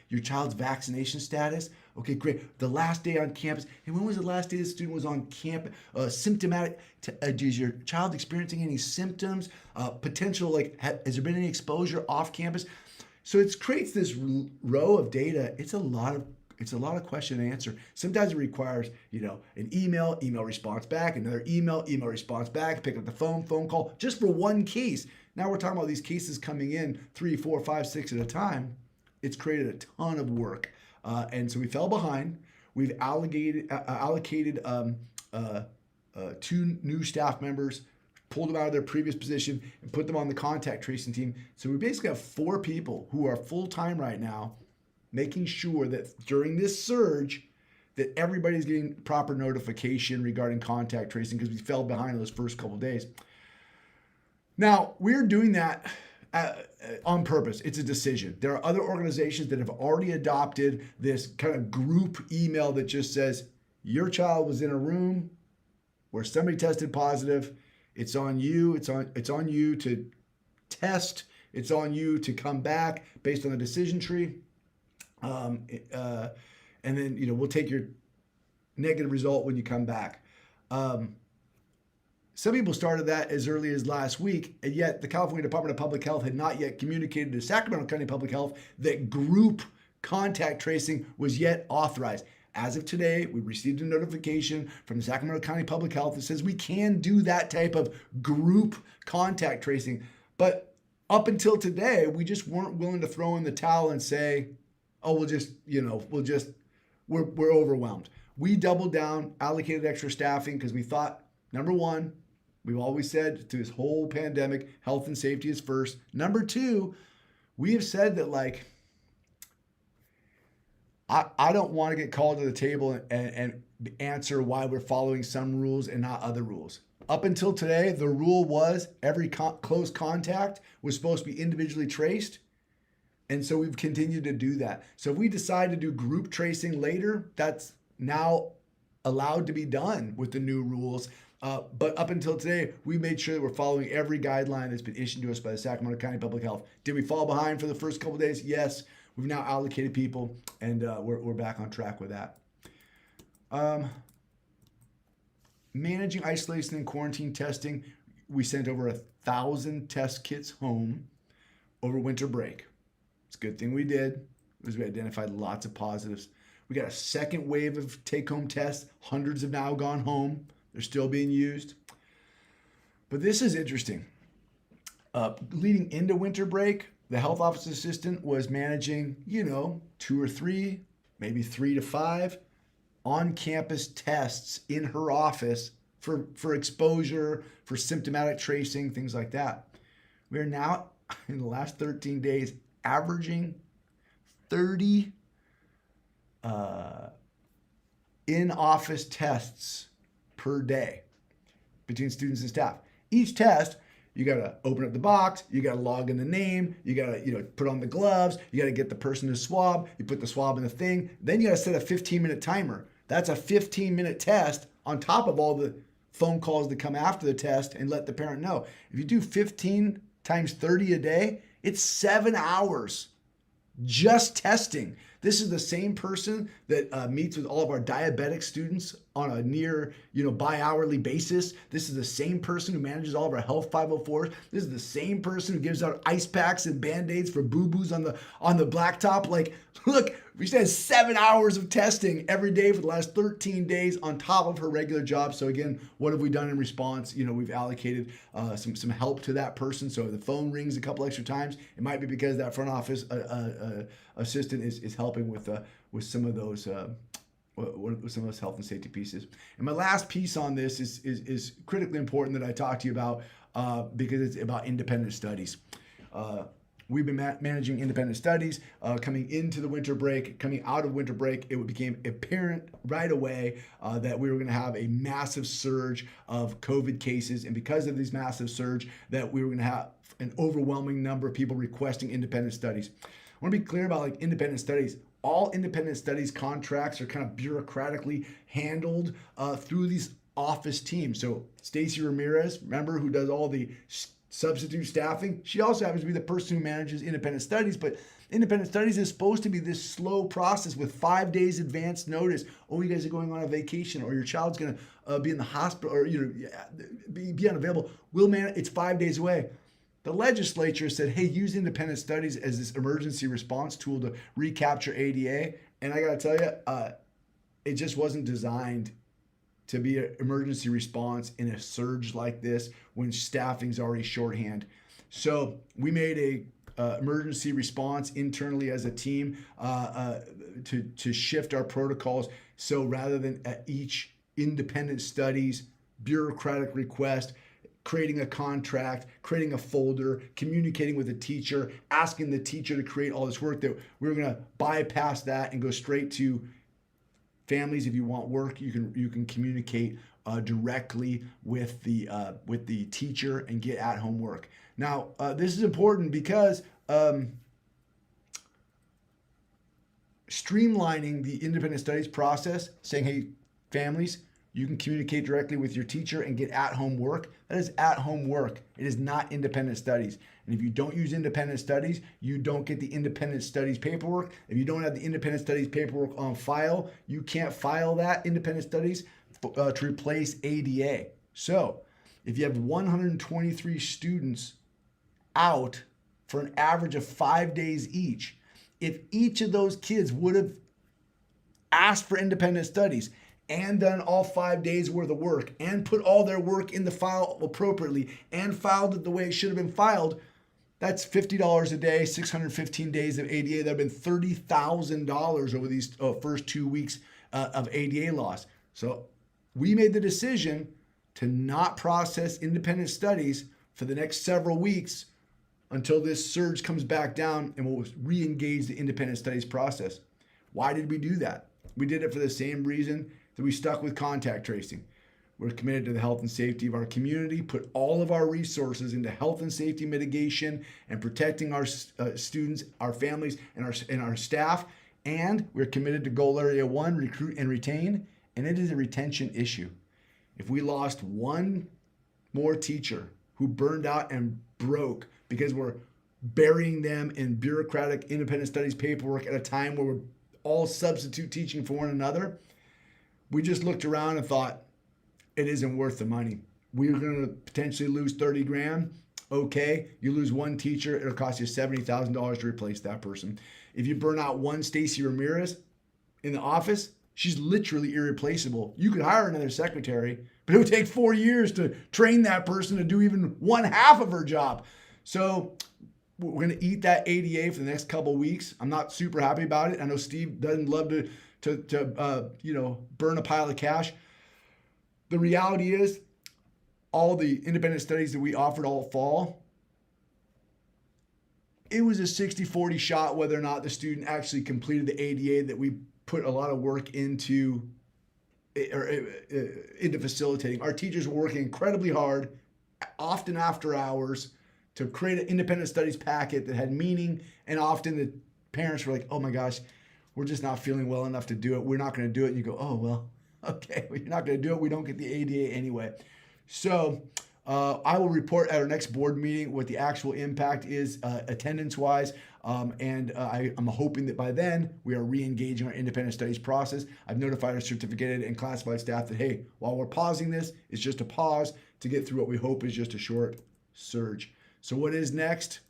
your child's vaccination status? Okay, great. The last day on campus. Hey, when was the last day the student was on campus? Symptomatic. Is your child experiencing any symptoms? Potential, has there been any exposure off campus? So it creates this row of data. It's a lot of question and answer. Sometimes it requires, an email response back, another email response back, pick up the phone call, just for one case. Now we're talking about these cases coming in 3, 4, 5, 6 at a time. It's created a ton of work. And so we fell behind. We've allocated 2 new staff members, pulled them out of their previous position and put them on the contact tracing team. So we basically have 4 people who are full-time right now, making sure that during this surge that everybody's getting proper notification regarding contact tracing, because we fell behind those first couple of days. Now, we're doing that on purpose. It's a decision. There are other organizations that have already adopted this kind of group email that just says, your child was in a room where somebody tested positive. It's on you. It's on you to test It's on you to come back based on the decision tree. And then, we'll take your negative result when you come back. Some people started that as early as last week, and yet the California Department of Public Health had not yet communicated to Sacramento County Public Health that group contact tracing was yet authorized. As of today, we received a notification from the Sacramento County Public Health that says we can do that type of group contact tracing. But up until today, we just weren't willing to throw in the towel and say, oh, we're overwhelmed. We doubled down, allocated extra staffing because we thought, number one, we've always said through this whole pandemic, health and safety is first. Number two, we have said that I don't want to get called to the table and answer why we're following some rules and not other rules. Up until today, the rule was every close contact was supposed to be individually traced. And so we've continued to do that. So if we decide to do group tracing later, that's now allowed to be done with the new rules. But up until today, we made sure that we're following every guideline that's been issued to us by the Sacramento County Public Health. Did we fall behind for the first couple of days? Yes. We've now allocated people, and we're back on track with that. Managing isolation and quarantine testing, we sent over 1,000 test kits home over winter break. It's a good thing we did, because we identified lots of positives. We got a second wave of take-home tests. Hundreds have now gone home. They're still being used. But this is interesting. Leading into winter break, the health office assistant was managing, 2 or 3, maybe 3 to 5 on-campus tests in her office for exposure, for symptomatic tracing, things like that. We are now, in the last 13 days, averaging 30 in-office tests per day between students and staff. Each test, you got to open up the box, you got to log in the name, you got to put on the gloves, you got to get the person to swab, you put the swab in the thing, then you got to set a 15-minute timer. That's a 15-minute test on top of all the phone calls that come after the test and let the parent know. If you do 15 times 30 a day, it's 7 hours just testing. This is the same person that meets with all of our diabetic students on a near, bi-hourly basis. This is the same person who manages all of our health 504s. This is the same person who gives out ice packs and Band-Aids for boo-boos on the blacktop. Look, we said 7 hours of testing every day for the last 13 days on top of her regular job. So again, what have we done in response? We've allocated some help to that person. So if the phone rings a couple extra times, it might be because that front office assistant is helping with some of those health and safety pieces. And my last piece on this is critically important that I talk to you about because it's about independent studies. We've been managing independent studies coming into the winter break, coming out of winter break. It became apparent right away that we were going to have a massive surge of COVID cases. And because of this massive surge, that we were going to have an overwhelming number of people requesting independent studies. I want to be clear about independent studies. All independent studies contracts are kind of bureaucratically handled through these office teams. So Stacy Ramirez, remember, who does all the substitute staffing, she also happens to be the person who manages independent studies. But independent studies is supposed to be this slow process with 5 days advance notice. Oh, you guys are going on a vacation, or your child's going to be in the hospital, or be unavailable. We'll manage. It's 5 days away. The legislature said, hey, use independent studies as this emergency response tool to recapture ADA. And I got to tell you, it just wasn't designed to be an emergency response in a surge like this when staffing's already shorthand. So we made a emergency response internally as a team to shift our protocols. So rather than at each independent studies bureaucratic request, creating a contract, creating a folder, communicating with the teacher, asking the teacher to create all this work, that we're going to bypass that and go straight to families. If you want work, you can communicate directly with the teacher and get at-home work. Now, this is important because streamlining the independent studies process, saying, hey, families, You can communicate directly with your teacher and get at-home work. That is at-home work. It is not independent studies. And if you don't use independent studies, you don't get the independent studies paperwork. If you don't have the independent studies paperwork on file, you can't file that independent studies to replace ADA. So if you have 123 students out for an average of 5 days each, if each of those kids would have asked for independent studies and done all 5 days worth of work and put all their work in the file appropriately and filed it the way it should have been filed, that's $50 a day, 615 days of ADA. That would have been $30,000 over these first 2 weeks of ADA loss. So we made the decision to not process independent studies for the next several weeks until this surge comes back down, and we'll re-engage the independent studies process. Why did we do that? We did it for the same reason that we stuck with contact tracing. We're committed to the health and safety of our community, put all of our resources into health and safety mitigation and protecting our students, our families, and our staff. And we're committed to goal area 1, recruit and retain, and it is a retention issue. If we lost one more teacher who burned out and broke because we're burying them in bureaucratic independent studies paperwork at a time where we're all substitute teaching for one another, we just looked around and thought, it isn't worth the money. We're going to potentially lose 30 grand. Okay, you lose one teacher, it'll cost you $70,000 to replace that person. If you burn out one Stacy Ramirez in the office, she's literally irreplaceable. You could hire another secretary, but it would take 4 years to train that person to do even one half of her job. So we're going to eat that ADA for the next couple of weeks. I'm not super happy about it. I know Steve doesn't love to burn a pile of cash. The reality is, all the independent studies that we offered all fall, it was a 60-40 shot whether or not the student actually completed the ADA that we put a lot of work into facilitating. Our teachers were working incredibly hard, often after hours, to create an independent studies packet that had meaning, and often the parents were like, oh my gosh, we're just not feeling well enough to do it. We're not going to do it. And you go, oh, well, okay, well, you're not going to do it. We don't get the ADA anyway. So I will report at our next board meeting what the actual impact is attendance-wise. I'm hoping that by then we are re-engaging our independent studies process. I've notified our certificated and classified staff that, hey, while we're pausing this, it's just a pause to get through what we hope is just a short surge. So what is next?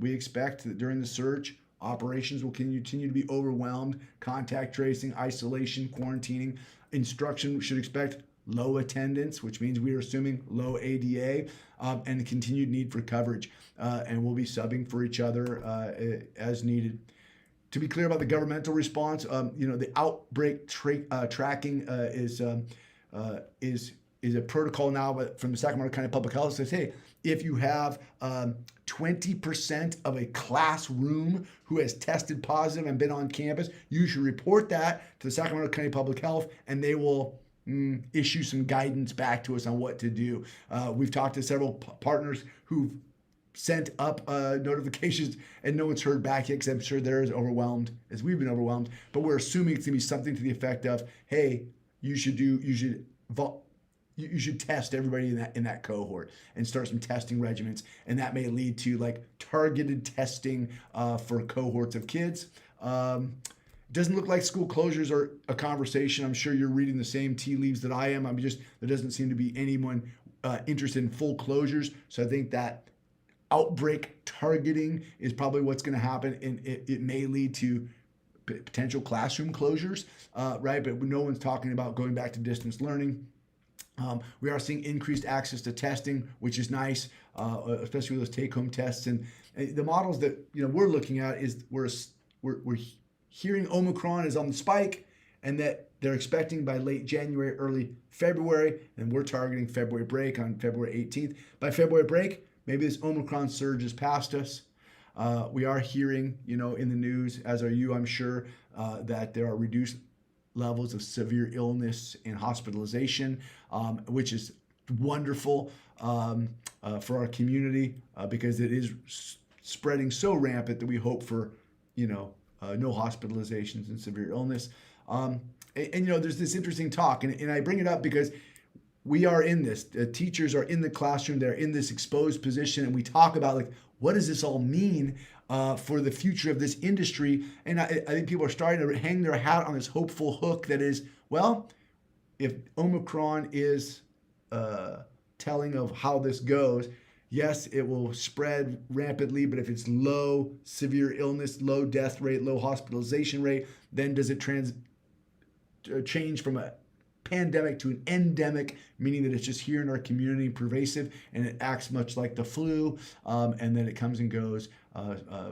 We expect that during the surge, operations will continue to be overwhelmed. Contact tracing, isolation, quarantining. Instruction should expect low attendance, which means we are assuming low ADA, and the continued need for coverage. And we'll be subbing for each other as needed. To be clear about the governmental response, the outbreak tracking is a protocol now from the Sacramento County Public Health. It says, hey, if you have 20% of a classroom who has tested positive and been on campus, you should report that to the Sacramento County Public Health, and they will issue some guidance back to us on what to do. We've talked to several partners who've sent up notifications, and no one's heard back yet, because I'm sure they're as overwhelmed as we've been overwhelmed. But we're assuming it's going to be something to the effect of, hey, you should test everybody in that cohort and start some testing regimens, and that may lead to like targeted testing for cohorts of kids. Doesn't look like school closures are a conversation. I'm sure you're reading the same tea leaves that I am. There doesn't seem to be anyone interested in full closures. So I think that outbreak targeting is probably what's going to happen, and it may lead to potential classroom closures, right? But no one's talking about going back to distance learning. We are seeing increased access to testing, which is nice, especially with those take-home tests. And the models that we're looking at is we're hearing Omicron is on the spike, and that they're expecting by late January, early February, and we're targeting February break on February 18th. By February break, maybe this Omicron surge is past us. We are hearing, in the news, as are you, I'm sure, that there are reduced levels of severe illness and hospitalization, which is wonderful for our community because it is spreading so rampant that we hope for, no hospitalizations and severe illness. and there's this interesting talk, and I bring it up because we are in this. Teachers are in the classroom. They're in this exposed position, and we talk about like, what does this all mean for the future of this industry? And I think people are starting to hang their hat on this hopeful hook that is, well, if Omicron is telling of how this goes, yes, it will spread rapidly, but if it's low severe illness, low death rate, low hospitalization rate, then does it change from a pandemic to an endemic, meaning that it's just here in our community, pervasive, and it acts much like the flu, and then it comes and goes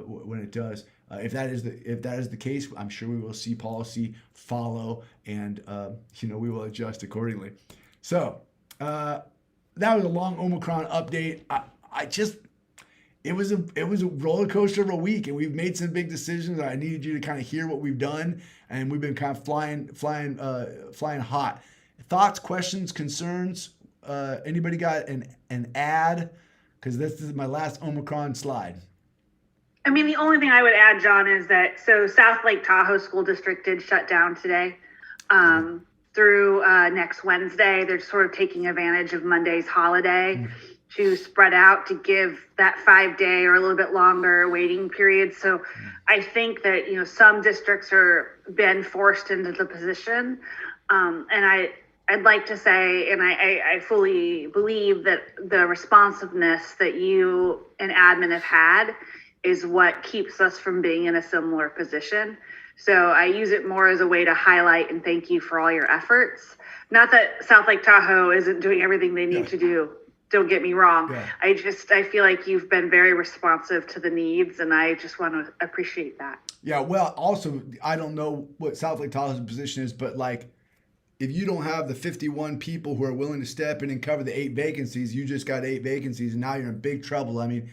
when it does. If that is the case, I'm sure we will see policy follow, and we will adjust accordingly. So that was a long Omicron update. It was a roller coaster of a week, and we've made some big decisions. I needed you to kind of hear what we've done, and we've been kind of flying hot. Thoughts, questions, concerns? Anybody got an ad? Because this is my last Omicron slide. I mean, the only thing I would add, John, is that South Lake Tahoe School District did shut down today. Through next Wednesday, they're sort of taking advantage of Monday's holiday to spread out to give that 5-day or a little bit longer waiting period. So I think that, some districts are been forced into the position. And I'd like to say, and I fully believe that the responsiveness that you and admin have had is what keeps us from being in a similar position. So I use it more as a way to highlight and thank you for all your efforts. Not that South Lake Tahoe isn't doing everything they need to do. Don't get me wrong. Yeah. I feel like you've been very responsive to the needs, and I just want to appreciate that. Yeah, well, also, I don't know what South Lake Tahoe's position is, but like, if you don't have the 51 people who are willing to step in and cover the 8 vacancies, you just got 8 vacancies, and now you're in big trouble. I mean,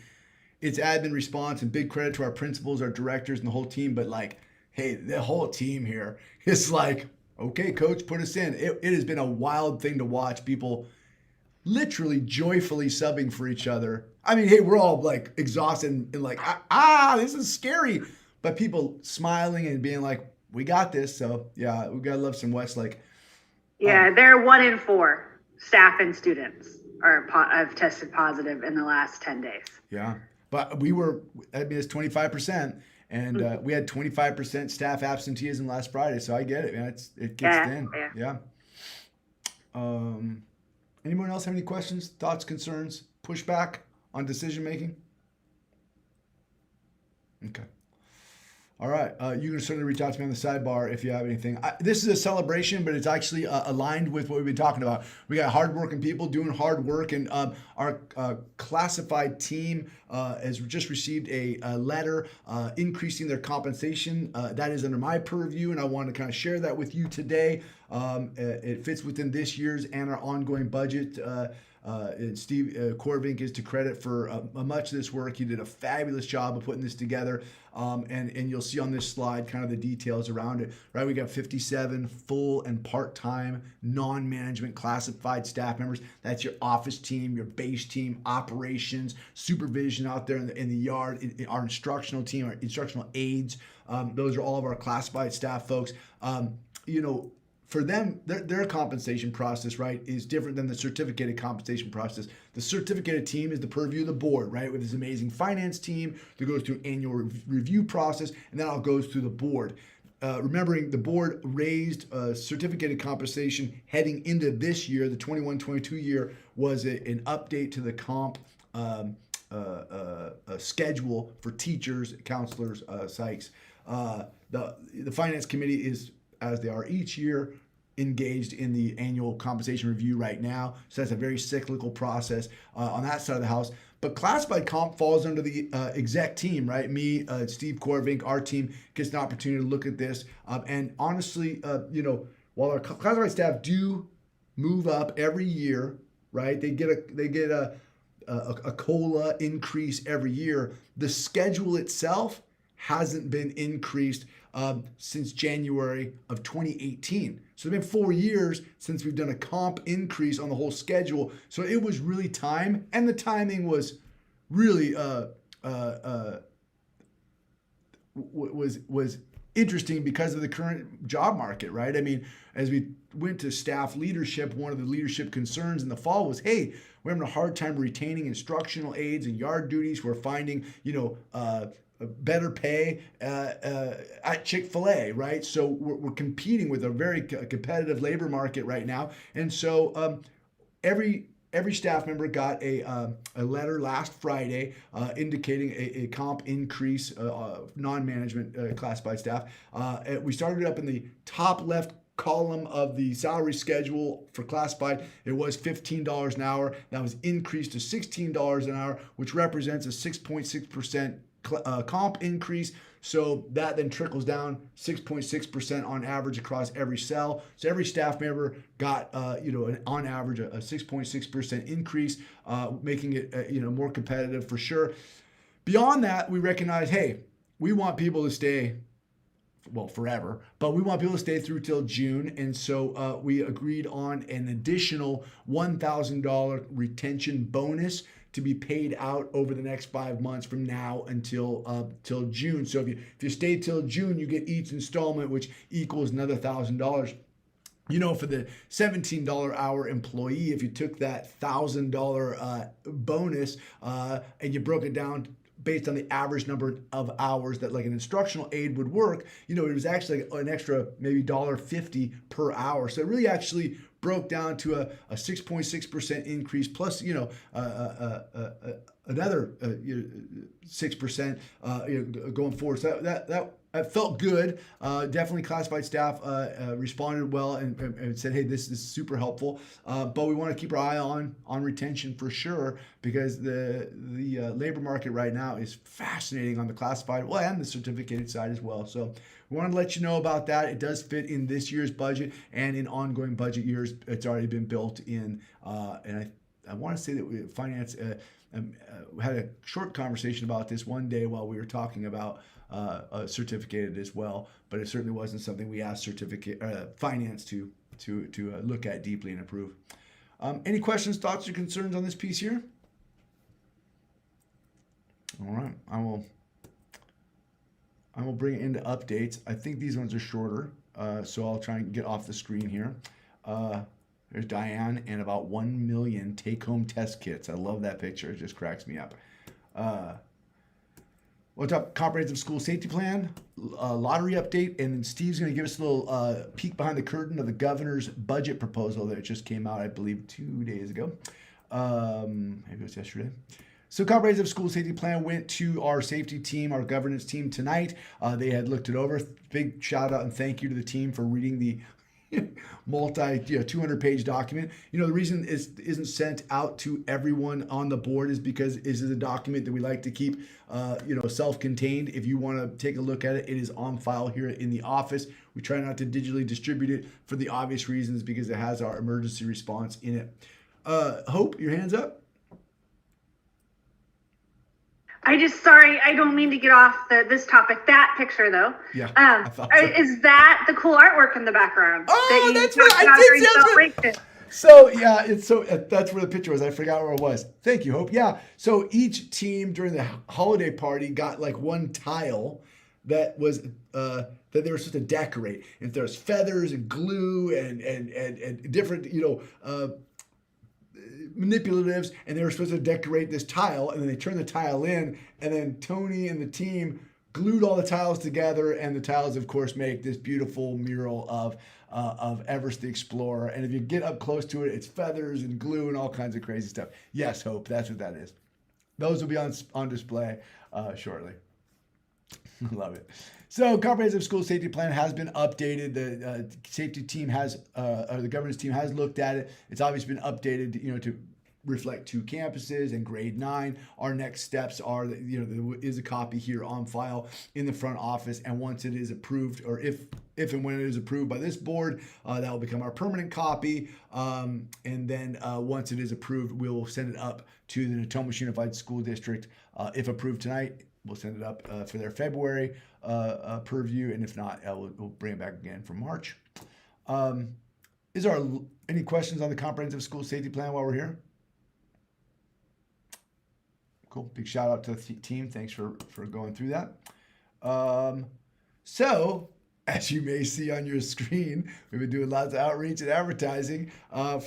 it's admin response, and big credit to our principals, our directors, and the whole team, but like, hey, the whole team here is like, okay, coach, put us in. It has been a wild thing to watch people literally joyfully subbing for each other. I mean, hey, we're all like exhausted and like, this is scary. But people smiling and being like, we got this. So yeah, we gotta love some Westlake. Yeah, they're 1 in 4 staff and students have tested positive in the last 10 days. Yeah, but it's 25%. And we had 25% staff absenteeism last Friday. So I get it, man. It gets thin. Yeah. Anyone else have any questions, thoughts, concerns, pushback on decision making? Okay. All right. You can certainly reach out to me on the sidebar if you have anything. This is a celebration, but it's actually aligned with what we've been talking about. We got hardworking people doing hard work, and our classified team has just received a letter increasing their compensation. That is under my purview, and I want to kind of share that with you today. It fits within this year's and our ongoing budget. And Steve Corvink is to credit for much of this work. He did a fabulous job of putting this together. And you'll see on this slide kind of the details around it, right? We got 57 full and part-time non-management classified staff members. That's your office team, your base team, operations, supervision out there in the yard, our instructional team, our instructional aides. Those are all of our classified staff folks. For them, their compensation process, right, is different than the certificated compensation process. The certificated team is the purview of the board, right, with this amazing finance team that goes through an annual review process, and then it all goes through the board. Remembering the board raised certificated compensation heading into this year, the 21-22 year, was an update to the comp schedule for teachers, counselors, psychs. The finance committee is, as they are each year, engaged in the annual compensation review right now. So that's a very cyclical process on that side of the house. But classified comp falls under the exec team, right? Me, Steve Corvink, our team gets an opportunity to look at this. And honestly, while our classified staff do move up every year, right? They get a COLA increase every year. The schedule itself hasn't been increased since January of 2018. So it's been 4 years since we've done a comp increase on the whole schedule. So it was really time, and the timing was really was interesting because of the current job market, right? I mean, as we went to staff leadership, one of the leadership concerns in the fall was, hey, we're having a hard time retaining instructional aides and yard duties. We're finding, better pay at Chick-fil-A, right? So we're competing with a very competitive labor market right now. And so every staff member got a letter last Friday indicating a comp increase, non-management classified staff. We started up in the top left column of the salary schedule for classified. It was $15 an hour. That was increased to $16 an hour, which represents a 6.6% comp increase. So that then trickles down 6.6% on average across every cell. So every staff member got, on average, a 6.6% increase, making it, more competitive for sure. Beyond that, we recognize, hey, we want people to stay, well, forever, but we want people to stay through till June. And so we agreed on an additional $1,000 retention bonus to be paid out over the next 5 months from now until till June. So if you stay till June, you get each installment, which equals another $1,000. For the $17 hour employee, if you took that $1,000 bonus and you broke it down based on the average number of hours that like an instructional aide would work, it was actually an extra maybe $1.50 per hour. So it really actually broke down to a 6.6% increase plus, another 6% going forward. So that felt good. Definitely classified staff responded well and said, hey, this is super helpful. But we want to keep our eye on retention for sure, because the labor market right now is fascinating on the classified, well, and the certificated side as well. So we want to let you know about that. It does fit in this year's budget, and in ongoing budget years, it's already been built in. And I want to say that finance had a short conversation about this one day while we were talking about certificated as well, but it certainly wasn't something we asked finance to look at deeply and approve. Any questions, thoughts, or concerns on this piece here? All right, I will bring it into updates. I think these ones are shorter, so I'll try and get off the screen here. There's Diane and about 1 million take-home test kits. I love that picture. It just cracks me up. What's up? Comprehensive school safety plan, lottery update, and then Steve's going to give us a little peek behind the curtain of the governor's budget proposal that just came out, I believe, 2 days ago. Maybe it was yesterday. So comprehensive school safety plan went to our safety team, our governance team tonight. They had looked it over. Big shout out and thank you to the team for reading the 200-page document. The reason it isn't sent out to everyone on the board is because this is a document that we like to keep, self-contained. If you want to take a look at it, it is on file here in the office. We try not to digitally distribute it for the obvious reasons, because it has our emergency response in it. Hope, your hand's up. Sorry, I don't mean to get off this topic. That picture, though. Yeah. I thought so. Is that the cool artwork in the background? Oh, that's what I did. So yeah, that's where the picture was. I forgot where it was. Thank you, Hope. Yeah. So each team during the holiday party got like one tile that was that they were supposed to decorate. And there's feathers and glue and different manipulatives, and they were supposed to decorate this tile, and then they turned the tile in, and then Tony and the team glued all the tiles together, and the tiles, of course, make this beautiful mural of Everest the Explorer. And if you get up close to it, it's feathers and glue and all kinds of crazy stuff. Yes, Hope, that's what that is. Those will be on display shortly. Love it. So comprehensive school safety plan has been updated. The safety team or the governance team has looked at it. It's obviously been updated, to reflect 2 campuses and grade 9. Our next steps are that, there is a copy here on file in the front office. And once it is approved, or if and when it is approved by this board, that will become our permanent copy. And then once it is approved, we'll send it up to the Natomas Unified School District. If approved tonight, we'll send it up for their February purview, and if not, we'll bring it back again for March. Is there any questions on the comprehensive school safety plan while we're here? Cool. Big shout out to the team. Thanks for going through that. So, as you may see on your screen, we've been doing lots of outreach and advertising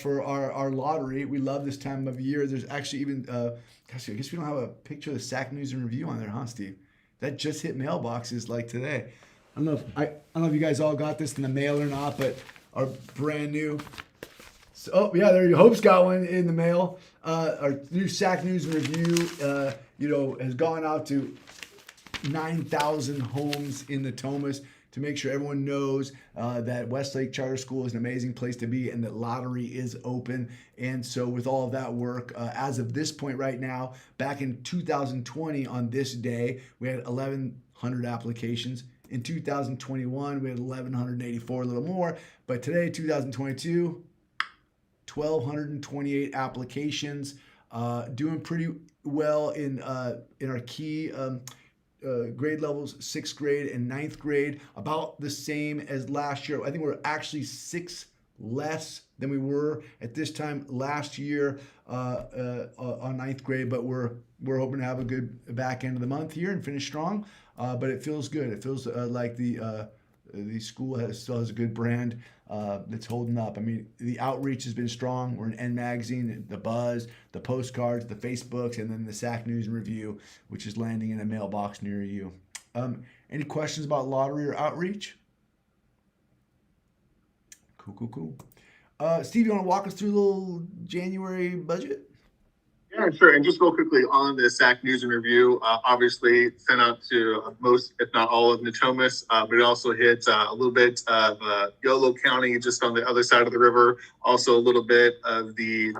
for our lottery. We love this time of year. There's actually even, gosh, I guess we don't have a picture of the Sac News and Review on there, huh, Steve? That just hit mailboxes like today. I don't know if you guys all got this in the mail or not, but our brand new. So, oh yeah, there you go. Hope's got one in the mail. Our new Sac News and Review, has gone out to 9,000 homes in the Thomas to make sure everyone knows that Westlake Charter School is an amazing place to be and that lottery is open. And so with all of that work, as of this point right now, back in 2020 on this day, we had 1,100 applications. In 2021, we had 1,184, a little more. But today, 2022, 1,228 applications, doing pretty well in our key grade levels, 6th grade and 9th grade, about the same as last year. I think we're actually 6 less than we were at this time last year on 9th grade, but we're hoping to have a good back end of the month here and finish strong. But it feels good. It feels like the school still has a good brand that's holding up. I mean, the outreach has been strong. We're in N Magazine, the Buzz, the postcards, the Facebooks, and then the Sac News and Review, which is landing in a mailbox near you. Any questions about lottery or outreach? Cool. Steve, you want to walk us through a little January budget? Yeah, sure. And just real quickly on the SAC News and Review, obviously sent out to most, if not all, of Natomas, but it also hit a little bit of Yolo County, just on the other side of the river. Also a little bit of the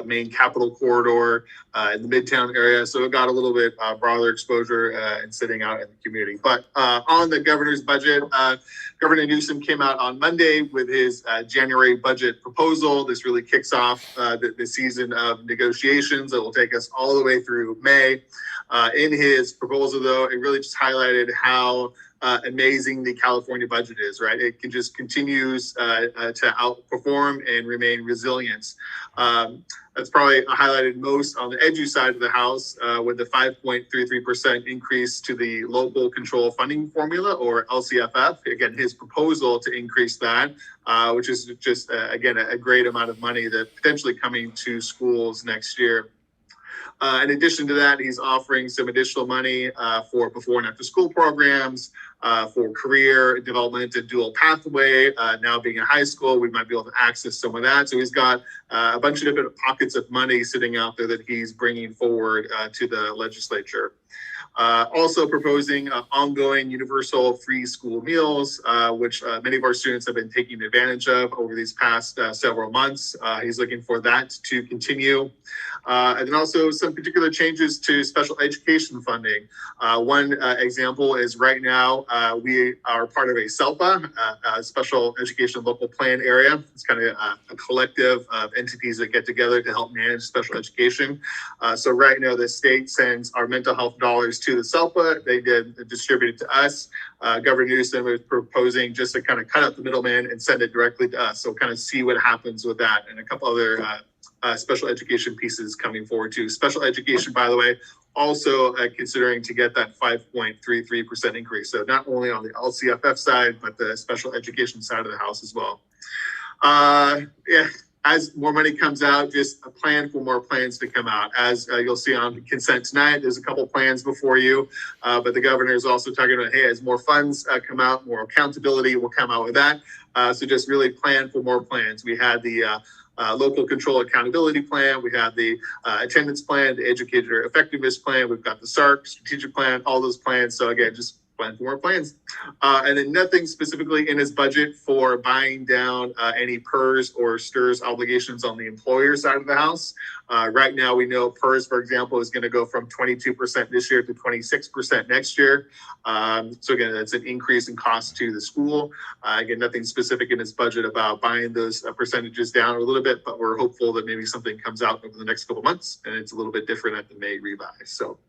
main capital corridor in the Midtown area. So it got a little bit broader exposure and sitting out in the community. But on the governor's budget, Governor Newsom came out on Monday with his January budget proposal. This really kicks off the season of negotiations that will take us all the way through May. In his proposal, though, it really just highlighted how amazing the California budget is, right? It can just continues to outperform and remain resilient. That's probably highlighted most on the edu side of the house with the 5.33% increase to the local control funding formula, or LCFF. Again, his proposal to increase that, which is just, again, a great amount of money that potentially coming to schools next year. In addition to that, he's offering some additional money for before and after school programs, for career development and dual pathway. Now being in high school, we might be able to access some of that. So he's got a bunch of different pockets of money sitting out there that he's bringing forward to the legislature. Also proposing ongoing universal free school meals, which many of our students have been taking advantage of over these past several months. He's looking for that to continue. And then also some particular changes to special education funding. One example is right now we are part of a SELPA, a Special Education Local Plan area. It's kind of a collective of entities that get together to help manage special education. So right now the state sends our mental health dollars to the SELPA. They did distribute it to us. Governor Newsom is proposing just to kind of cut out the middleman and send it directly to us. So kind of see what happens with that, and a couple other special education pieces coming forward too. Special education, by the way, also considering to get that 5.33% increase. So not only on the LCFF side, but the special education side of the house as well. As more money comes out, just a plan for more plans to come out. As you'll see on consent tonight, there's a couple plans before you, but the governor is also talking about, hey, as more funds come out, more accountability will come out with that. So just really plan for more plans. We had the local control accountability plan. We have the attendance plan, the educator effectiveness plan. We've got the SARC strategic plan, all those plans. So again, just plan for more plans. And then nothing specifically in his budget for buying down any PERS or STIRS obligations on the employer side of the house. Right now, we know PERS, for example, is going to go from 22% this year to 26% next year. So again, that's an increase in cost to the school. Again, nothing specific in his budget about buying those percentages down a little bit, but we're hopeful that maybe something comes out over the next couple months and it's a little bit different at the May revise. So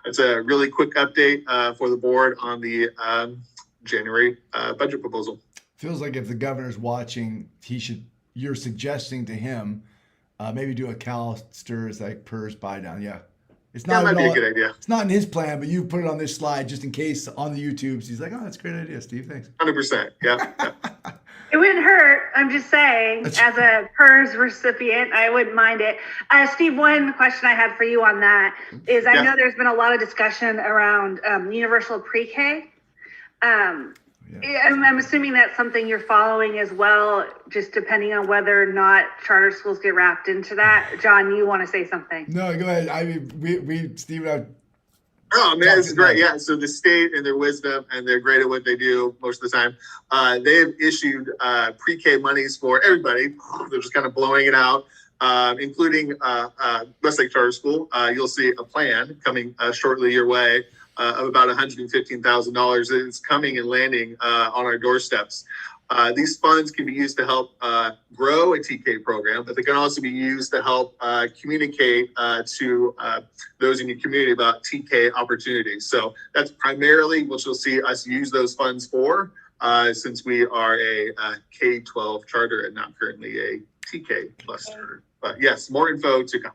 that's a really quick update for the board on the January budget proposal. Feels like if the governor's watching, you're suggesting to him maybe do a Cal STIRS like PERS buy down. Yeah, It's That not might at be a all, good idea. it's not in his plan, but you put it on this slide just in case on the YouTubes. He's like, oh, that's a great idea, Steve. Thanks. 100%. Yeah. It wouldn't hurt. I'm just saying, That's- as a PERS recipient, I wouldn't mind it. Steve, one question I had for you on that is I Yeah. know there's been a lot of discussion around universal pre-K. I'm assuming that's something you're following as well, just depending on whether or not charter schools get wrapped into that. John, you want to say something? No, go ahead. I mean, we Steve and I. Oh man, this is Talking great. about- Yeah. So the state and their wisdom, and they're great at what they do most of the time. They have issued pre-K monies for everybody. They're just kind of blowing it out, including Westlake Charter School. You'll see a plan coming shortly your way of about $115,000. It's coming and landing on our doorsteps. These funds can be used to help grow a TK program, but they can also be used to help communicate to those in your community about TK opportunities. So that's primarily what you'll see us use those funds for, since we are a K-12 charter and not currently a TK plus charter. But yes, more info to come.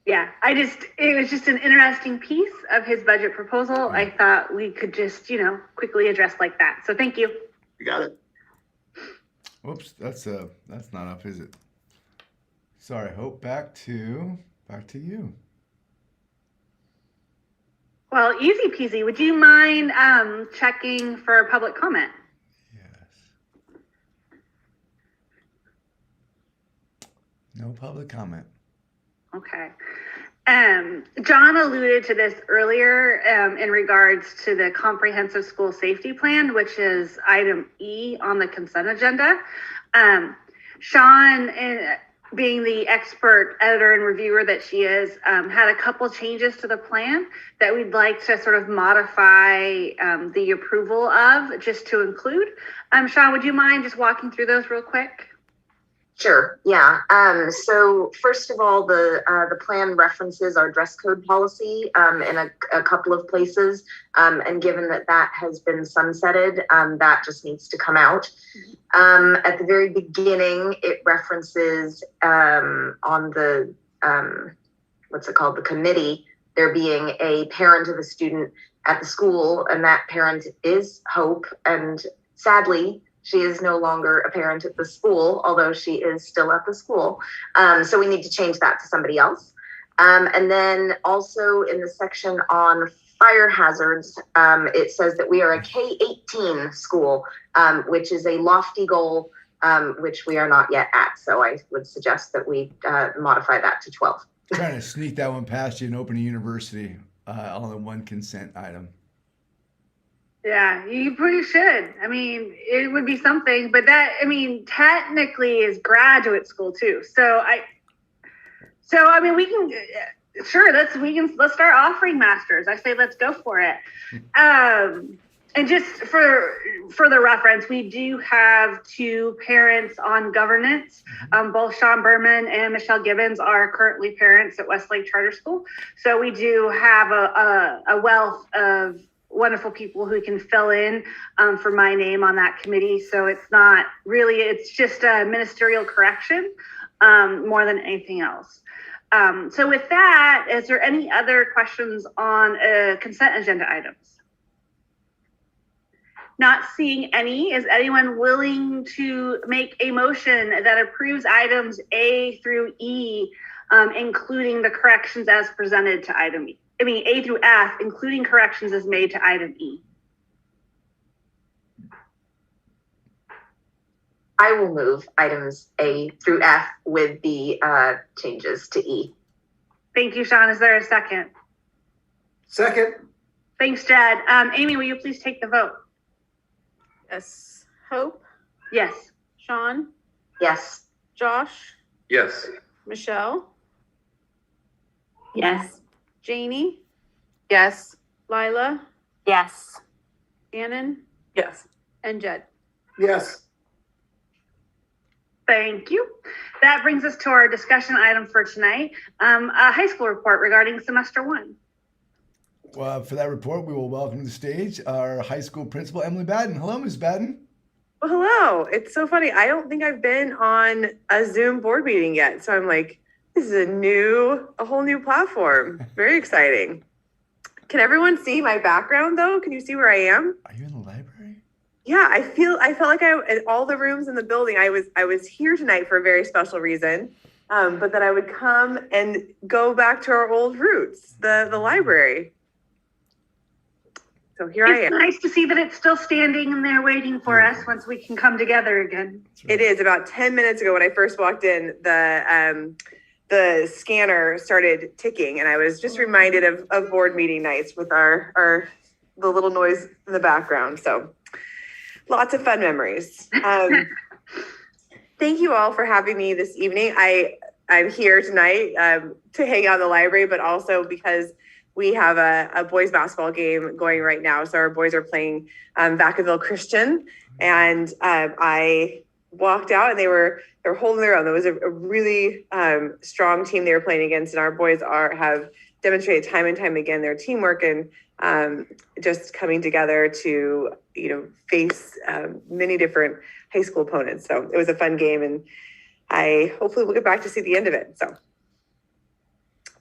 Yeah, it was just an interesting piece of his budget proposal. I thought we could just, quickly address like that. So thank you. You got it. Whoops, that's not up, is it? Sorry, Hope. Back to you. Well, easy peasy. Would you mind checking for public comment? Yes. No public comment. Okay. John alluded to this earlier in regards to the comprehensive school safety plan, which is item E on the consent agenda. Sean, being the expert editor and reviewer that she is, had a couple changes to the plan that we'd like to sort of modify the approval of, just to include. Sean, would you mind just walking through those real quick? Sure. Yeah. So first of all, the plan references our dress code policy in a couple of places, and given that that has been sunsetted, that just needs to come out. At the very beginning, it references on the what's it called, the committee, there being a parent of a student at the school, and that parent is Hope, and sadly, she is no longer a parent at the school, although she is still at the school. So we need to change that to somebody else. And then also in the section on fire hazards, it says that we are a K-18 school, which is a lofty goal, which we are not yet at. So I would suggest that we modify that to 12. Trying to sneak that one past you and open a university all in one consent item. Yeah, you pretty should. I mean, it would be something, but that, I mean, technically is graduate school too. So I mean, we can, sure, let's start offering masters. I say, let's go for it. And just for the reference, we do have two parents on governance. Both Sean Berman and Michelle Gibbons are currently parents at Westlake Charter School. So we do have a wealth of wonderful people who can fill in for my name on that committee. So it's not really, it's just a ministerial correction more than anything else. So with that, is there any other questions on consent agenda items? Not seeing any. Is anyone willing to make a motion that approves items A through E, including the corrections as presented to item E? I mean, A through F, including corrections as made to item E. I will move items A through F with the changes to E. Thank you, Sean. Is there a second? Second. Thanks, Jed. Amy, will you please take the vote? Yes. Hope, Yes. Sean, Yes. Josh, Yes. Michelle, Yes. Janie, Yes. Lila, Yes. Shannon, Yes. and Jed. Yes. Thank you. That brings us to our discussion item for tonight, a high school report regarding semester one. Well, for that report, we will welcome to the stage our high school principal, Emily Batten. Hello, Ms. Batten. Well, hello. It's so funny. I don't think I've been on a Zoom board meeting yet. So I'm like, This is a whole new platform. Very exciting. Can everyone see my background though? Can you see where I am? Are you in the library? Yeah, I felt like in all the rooms in the building, I was here tonight for a very special reason. But that I would come and go back to our old roots, the library. So here I am. It's nice to see that it's still standing and there waiting for us once we can come together again. It is. About 10 minutes ago when I first walked in, the scanner started ticking, and I was just reminded of board meeting nights with the little noise in the background. So lots of fun memories. Thank you all for having me this evening. I'm here tonight to hang out in the library, but also because we have a boys basketball game going right now. So our boys are playing Vacaville Christian, and I walked out and they were holding their own. There was a really strong team they were playing against, and our boys have demonstrated time and time again their teamwork and just coming together to face many different high school opponents. So it was a fun game, and I hopefully will get back to see the end of it. So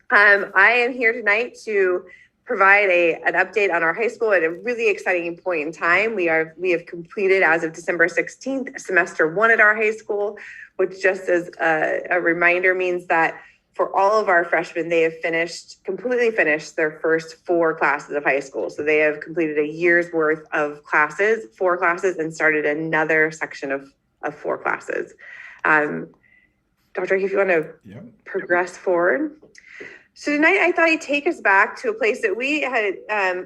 I am here tonight to provide an update on our high school at a really exciting point in time. We have completed, as of December 16th, semester 1 at our high school, which, just as a reminder, means that for all of our freshmen, they have completely finished their first 4 classes of high school. So they have completed a year's worth of classes, 4 classes, and started another section of 4 classes. Dr. Ike, if you want to progress forward. So tonight, I thought I'd take us back to a place that we had,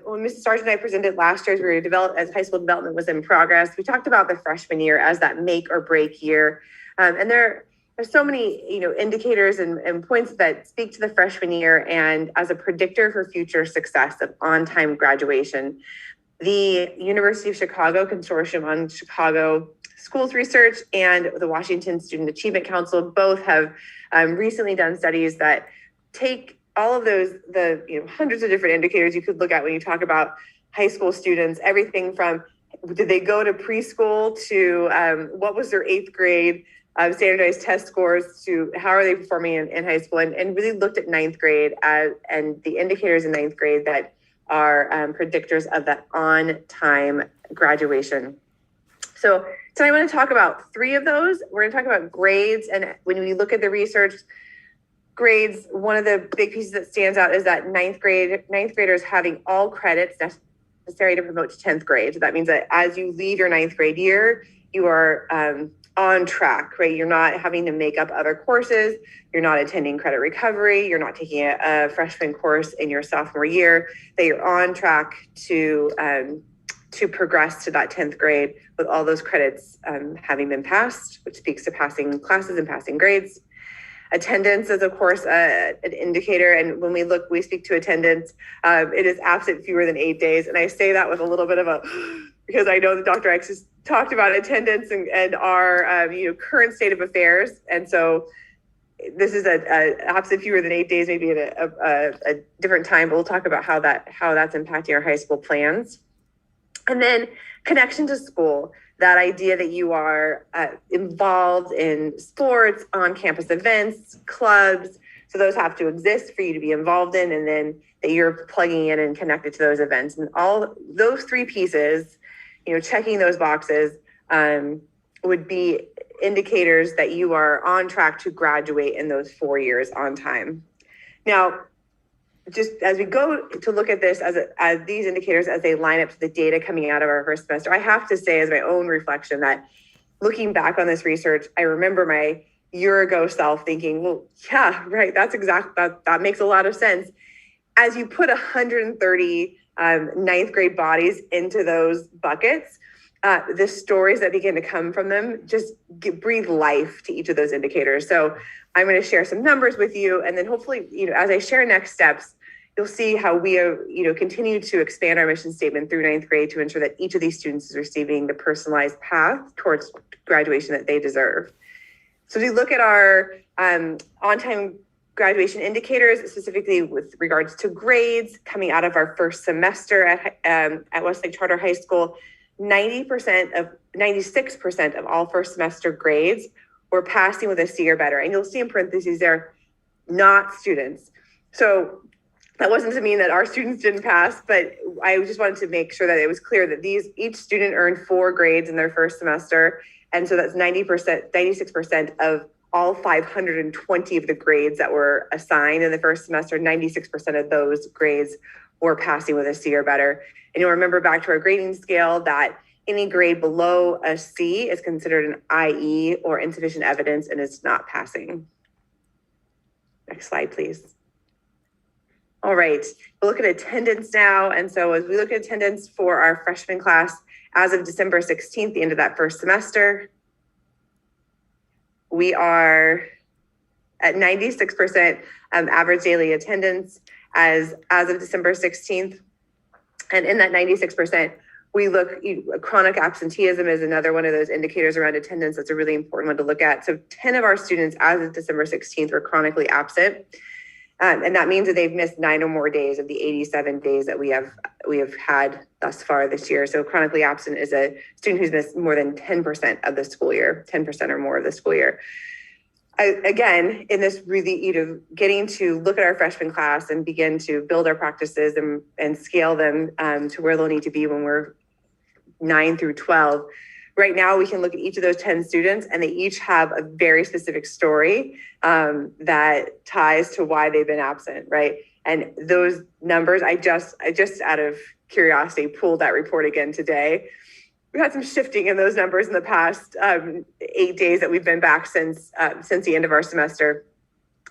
when Mrs. Sargent and I presented last year as high school development was in progress. We talked about the freshman year as that make or break year. And there's so many, indicators and points that speak to the freshman year and as a predictor for future success of on-time graduation. The University of Chicago Consortium on Chicago Schools Research and the Washington Student Achievement Council both have recently done studies that take all of those, hundreds of different indicators you could look at when you talk about high school students, everything from did they go to preschool to what was their 8th grade standardized test scores to how are they performing in high school, and really looked at 9th grade and the indicators in 9th grade that are predictors of that on-time graduation. So tonight I want to talk about 3 of those. We're going to talk about grades, and when we look at the research, grades, one of the big pieces that stands out is that 9th graders having all credits necessary to promote to 10th grade. So that means that as you leave your 9th grade year, you are on track, right? You're not having to make up other courses. You're not attending credit recovery. You're not taking a freshman course in your sophomore year. That you're on track to progress to that 10th grade with all those credits having been passed, which speaks to passing classes and passing grades. Attendance is, of course, an indicator. And when we speak to attendance, it is absent fewer than 8 days. And I say that with a little bit of because I know that Dr. X has talked about attendance and our current state of affairs. And so this is a absent fewer than 8 days, maybe at a different time, but we'll talk about how that's impacting our high school plans. And then connection to school. That idea that you are involved in sports, on-campus events, clubs. So those have to exist for you to be involved in, and then that you're plugging in and connected to those events. And all those 3 pieces, checking those boxes would be indicators that you are on track to graduate in those 4 years on time. Now, just as we go to look at this as these indicators as they line up to the data coming out of our first semester, I have to say as my own reflection that looking back on this research, I remember my year ago self thinking, well, yeah, right, that makes a lot of sense. As you put 130 9th grade bodies into those buckets, the stories that begin to come from them just breathe life to each of those indicators. So I'm going to share some numbers with you, and then hopefully, as I share next steps, you'll see how we have, continue to expand our mission statement through 9th grade to ensure that each of these students is receiving the personalized path towards graduation that they deserve. So as we look at our on-time graduation indicators, specifically with regards to grades coming out of our first semester at Westlake Charter High School, 96% of all first semester grades were passing with a C or better. And you'll see in parentheses there, not students. So that wasn't to mean that our students didn't pass, but I just wanted to make sure that it was clear that each student earned 4 grades in their first semester. And so that's 90%, 96% of all 520 of the grades that were assigned in the first semester, 96% of those grades were passing with a C or better. And you'll remember back to our grading scale that any grade below a C is considered an IE or insufficient evidence and is not passing. Next slide, please. All right, we'll look at attendance now. And so as we look at attendance for our freshman class, as of December 16th, the end of that first semester, we are at 96% average daily attendance as of December 16th. And in that 96%, we look, chronic absenteeism is another one of those indicators around attendance that's a really important one to look at. So 10 of our students as of December 16th were chronically absent. And that means that they've missed 9 or more days of the 87 days that we have had thus far this year. So chronically absent is a student who's missed more than 10% of the school year, 10% or more of the school year. Again, in this really, getting to look at our freshman class and begin to build our practices and scale them to where they'll need to be when we're 9 through 12. Right now, we can look at each of those 10 students and they each have a very specific story that ties to why they've been absent, right? And those numbers, I just out of curiosity, pulled that report again today. We've had some shifting in those numbers in the past 8 days that we've been back since the end of our semester.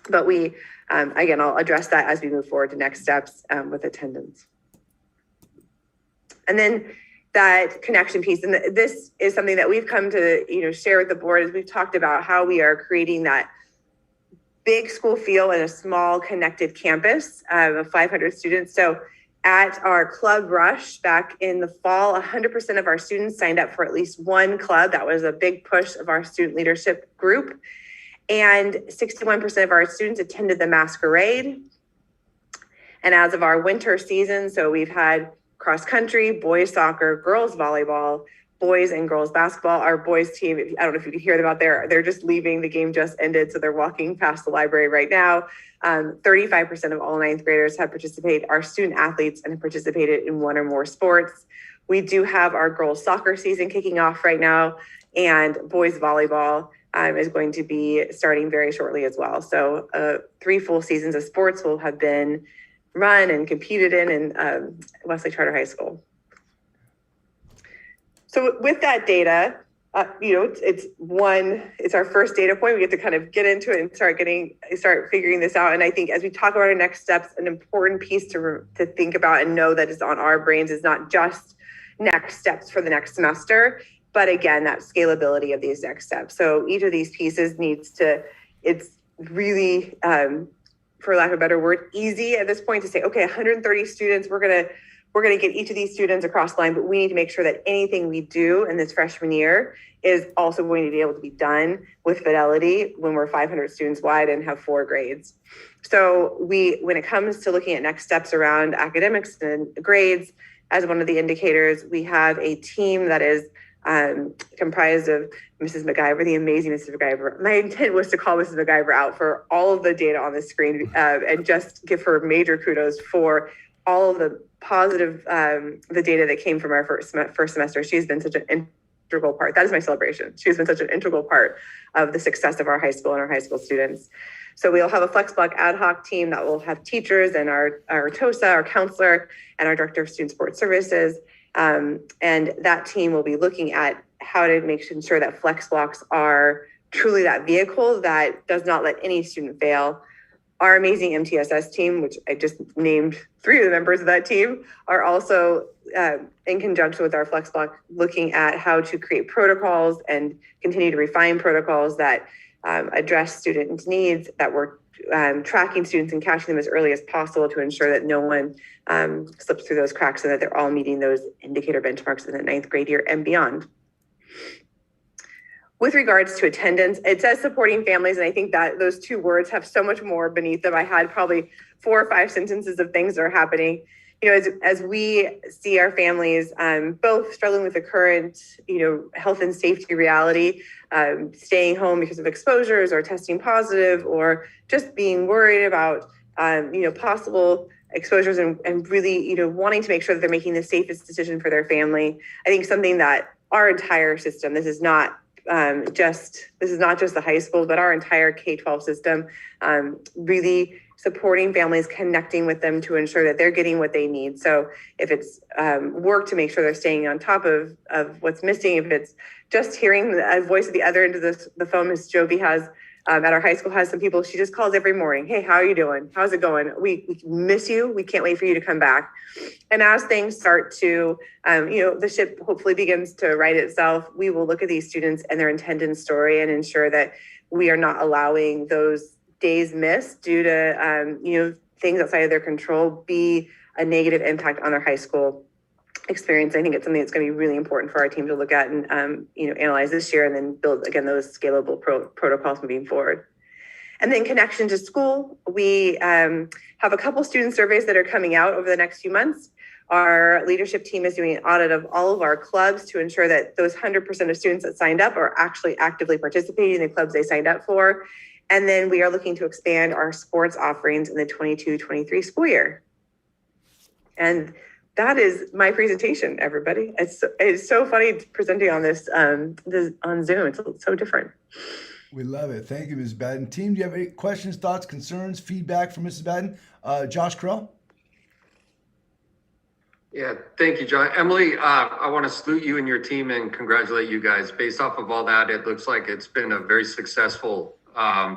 But we, again, I'll address that as we move forward to next steps with attendance. And then that connection piece, and this is something that we've come to share with the board as we've talked about how we are creating that big school feel in a small connected campus of 500 students. So at our club rush back in the fall, 100% of our students signed up for at least one club. That was a big push of our student leadership group. And 61% of our students attended the masquerade. And as of our winter season, so we've had cross country, boys soccer, girls volleyball, boys and girls basketball. Our boys team, I don't know if you can hear them out there, they're just leaving. The game just ended, so they're walking past the library right now. 35% of all 9th graders have participated, are student athletes and have participated in one or more sports. We do have our girls soccer season kicking off right now, and boys volleyball is going to be starting very shortly as well. So 3 full seasons of sports will have been run and competed in Westlake Charter High School. So with that data, it's our first data point. We get to kind of get into it and start figuring this out. And I think as we talk about our next steps, an important piece to think about and know that is on our brains is not just next steps for the next semester, but again, that scalability of these next steps. So each of these pieces it's really, for lack of a better word, easy at this point to say, okay, 130 students, we're gonna get each of these students across the line, but we need to make sure that anything we do in this freshman year is also going to be able to be done with fidelity when we're 500 students wide and have 4 grades. So when it comes to looking at next steps around academics and grades, as one of the indicators, we have a team that is comprised of Mrs. MacGyver, the amazing Mrs. MacGyver. My intent was to call Mrs. MacGyver out for all of the data on the screen and just give her major kudos for all of the positive, the data that came from our first semester. She's been such an integral part. That is my celebration. She's been such an integral part of the success of our high school and our high school students. So we'll have a Flex Block ad hoc team that will have teachers and our TOSA, our counselor, and our director of student support services. And that team will be looking at how to make sure that Flex Blocks are truly that vehicle that does not let any student fail. Our amazing MTSS team, which I just named 3 of the members of that team, are also in conjunction with our Flex Block looking at how to create protocols and continue to refine protocols that address student needs, that we're tracking students and catching them as early as possible to ensure that no one slips through those cracks and that they're all meeting those indicator benchmarks in the 9th grade year and beyond. With regards to attendance, it says supporting families, and I think that those 2 words have so much more beneath them. I had probably 4 or 5 sentences of things that are happening. as we see our families both struggling with the current, health and safety reality, staying home because of exposures or testing positive, or just being worried about, possible exposures and really, wanting to make sure that they're making the safest decision for their family. I think something that our entire system, this is not just the high school, but our entire K-12 system, really supporting families, connecting with them to ensure that they're getting what they need. So if it's work to make sure they're staying on top of what's missing, if it's just hearing a voice at the other end of the phone, Ms. Joby has at our high school has some people, she just calls every morning. Hey, how are you doing? How's it going? We miss you. We can't wait for you to come back. And as things start to, the ship hopefully begins to right itself, we will look at these students and their attendance story and ensure that we are not allowing those days missed due to, things outside of their control be a negative impact on their high school experience. I think it's something that's going to be really important for our team to look at and, analyze this year and then build, again, those scalable protocols moving forward. And then connection to school. We have a couple student surveys that are coming out over the next few months. Our leadership team is doing an audit of all of our clubs to ensure that those 100% of students that signed up are actually actively participating in the clubs they signed up for. And then we are looking to expand our sports offerings in the 22-23 school year. And that is my presentation, everybody. It's so funny presenting on this on Zoom. It's so different. We love it. Thank you, Mrs. Batten. Team, do you have any questions, thoughts, concerns, feedback from Mrs. Batten? Josh Krell? Yeah, thank you, John. Emily, I want to salute you and your team and congratulate you guys. Based off of all that, it looks like it's been a very successful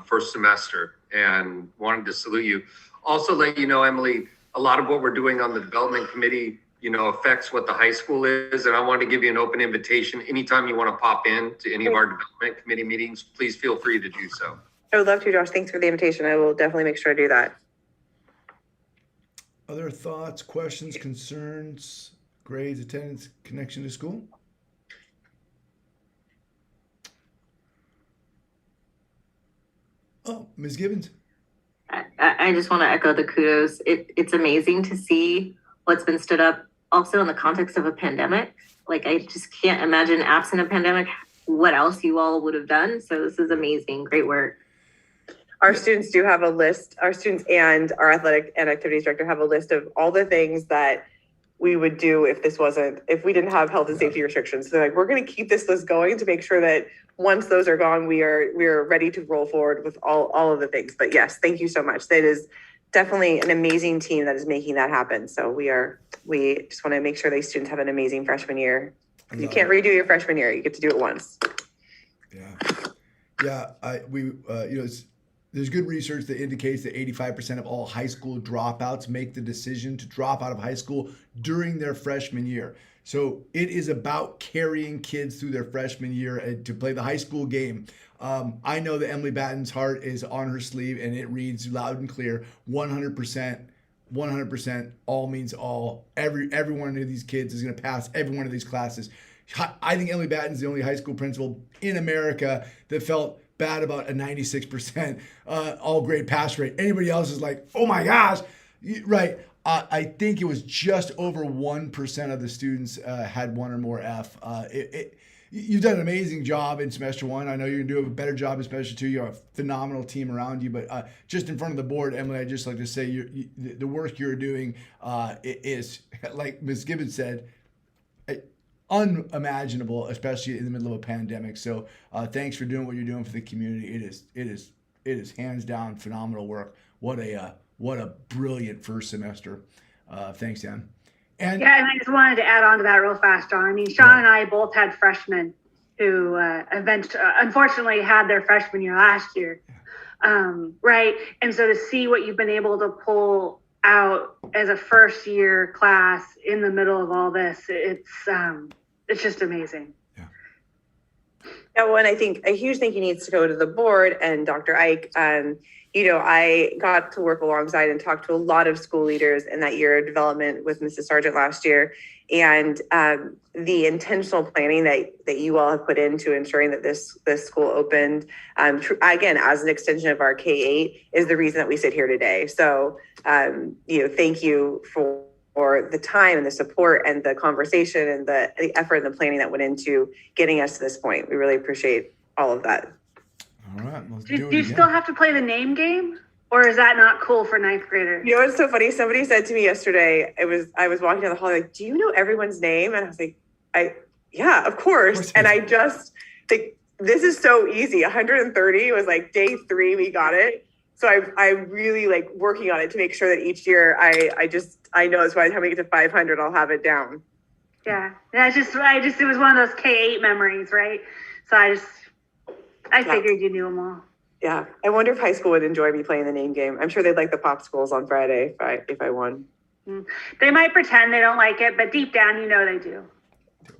first semester, and wanted to salute you. Also let you know, Emily, a lot of what we're doing on the development committee, affects what the high school is. And I want to give you an open invitation. Anytime you want to pop in to any of our development committee meetings, please feel free to do so. I would love to, Josh. Thanks for the invitation. I will definitely make sure to do that. Other thoughts, questions, concerns, grades, attendance, connection to school? Oh, Ms. Gibbons. I just want to echo the kudos. It's amazing to see what's been stood up also in the context of a pandemic. Like, I just can't imagine absent a pandemic, what else you all would have done. So this is amazing. Great work. Our students do have a list. Our students and our athletic and activities director have a list of all the things that we would do if we didn't have health and safety restrictions. So we're going to keep this list going to make sure that once those are gone, we are ready to roll forward with all of the things. But yes, thank you so much. That is definitely an amazing team that is making that happen. So we just want to make sure these students have an amazing freshman year. You can't redo your freshman year. You get to do it once. Yeah. There's good research that indicates that 85% of all high school dropouts make the decision to drop out of high school during their freshman year. So it is about carrying kids through their freshman year to play the high school game. I know that Emily Batten's heart is on her sleeve, and it reads loud and clear, 100%, all means all. Every one of these kids is going to pass every one of these classes. I think Emily Batten's the only high school principal in America that felt bad about a 96% all grade pass rate. Anybody else is like, oh my gosh, right? I think it was just over 1% of the students had one or more F. You've done an amazing job in semester one. I know you're gonna do a better job in semester two. You have a phenomenal team around you, but just in front of the board, Emily, I'd just like to say the work you're doing is, like Ms. Gibbons said, unimaginable, especially in the middle of a pandemic. So thanks for doing what you're doing for the community. It is hands down phenomenal work. What a brilliant first semester. Thanks, Dan. And I just wanted to add on to that real fast, John. I mean, Sean and I both had freshmen who unfortunately had their freshman year last year, right? And so to see what you've been able to pull out as a first year class in the middle of all this, it's just amazing. Yeah, well, and I think a huge thank you needs to go to the board and Dr. Ike. I got to work alongside and talk to a lot of school leaders in that year of development with Mrs. Sargent last year. And the intentional planning that you all have put into ensuring that this school opened, again, as an extension of our K-8 is the reason that we sit here today. So, thank you for for the time and the support and the conversation and the effort and the planning that went into getting us to this point. We really appreciate all of that. All right. Let's Do do it you again. still have to play the name game? Or is that not cool for ninth graders? You know what's so funny? Somebody said to me yesterday, I was walking down the hall, like, do you know everyone's name? And I was like, yeah, of course. And I just think this is so easy. 130 was like day 3, we got it. So I'm really like working on it to make sure that each year I know it's by the time we get to 500, I'll have it down. Yeah, it was one of those K8 memories, right? So I figured you knew them all. Yeah, I wonder if high school would enjoy me playing the name game. I'm sure they'd like the popsicles on Friday if I won. They might pretend they don't like it, but deep down, you know they do.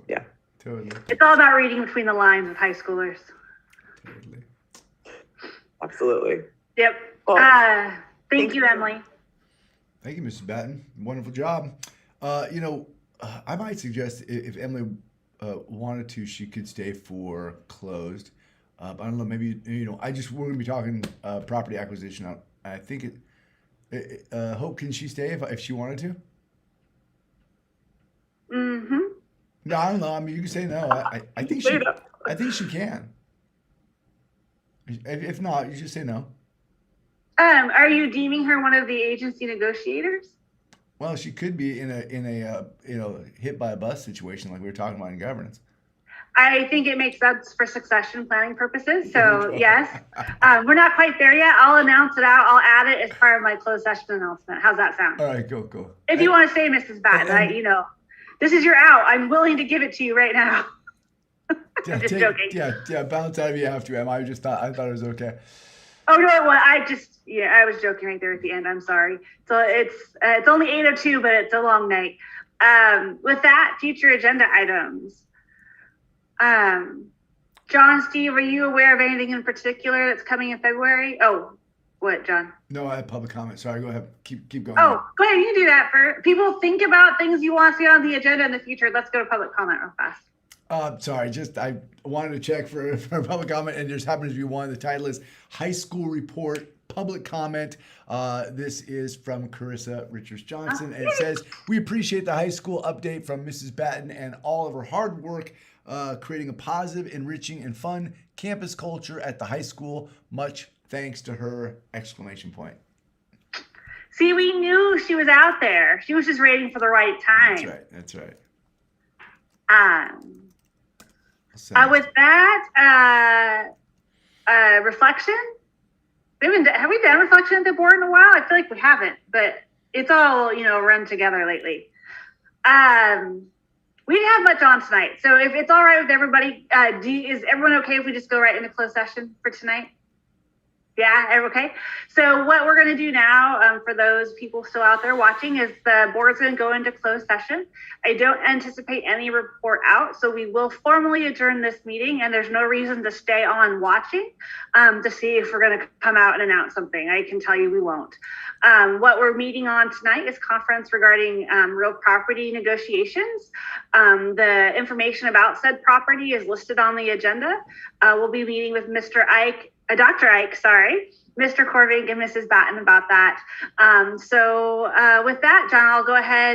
Yeah, totally. It's all about reading between the lines with high schoolers. Totally. Absolutely. Yep. Well, thank you, Emily. Thank you, Mrs. Batten. Wonderful job. I might suggest if Emily wanted to, she could stay for closed. But I don't know. Maybe we're going to be talking property acquisition. I think Hope, can she stay if she wanted to? Mm-hmm. No, I don't know. I mean, you can say no. I think she can. If not, you just say no. Are you deeming her one of the agency negotiators? Well, she could be in a hit by a bus situation like we were talking about in governance. I think it makes sense for succession planning purposes. So yes, we're not quite there yet. I'll announce it out. I'll add it as part of my closed session announcement. How's that sound? All right, go. If you want to say, Mrs. Batten, this is your out. I'm willing to give it to you right now. I'm just joking. Yeah, balance out if you have to, Em. I thought it was okay. Oh no, well, I was joking right there at the end. I'm sorry. So it's only 8:02, but it's a long night. With that, future agenda items. John, Steve, are you aware of anything in particular that's coming in February? Oh, what, John? No, I have public comment. Sorry, go ahead. Keep going. Oh, go ahead. You can do that for people. Think about things you want to see on the agenda in the future. Let's go to public comment real fast. Sorry, I wanted to check for public comment, and just happens to be one. The title is High School Report Public Comment. This is from Carissa Richards Johnson, and it says, we appreciate the high school update from Mrs. Batten and all of her hard work creating a positive, enriching, and fun campus culture at the high school. Much thanks to her! ! See, we knew she was out there. She was just waiting for the right time. That's right. With that, reflection. Have we done reflection at the board in a while? I feel like we haven't, but it's all run together lately. We didn't have much on tonight, so if it's all right with everybody, is everyone okay if we just go right into closed session for tonight? Yeah, okay. So what we're going to do now, for those people still out there watching, is the board's going to go into closed session. I don't anticipate any report out, so we will formally adjourn this meeting, and there's no reason to stay on watching to see if we're going to come out and announce something. I can tell you we won't. What we're meeting on tonight is conference regarding real property negotiations. The information about said property is listed on the agenda. We'll be meeting with Dr. Ike, Mr. Corvig and Mrs. Batten about that. So with that, John, I'll go ahead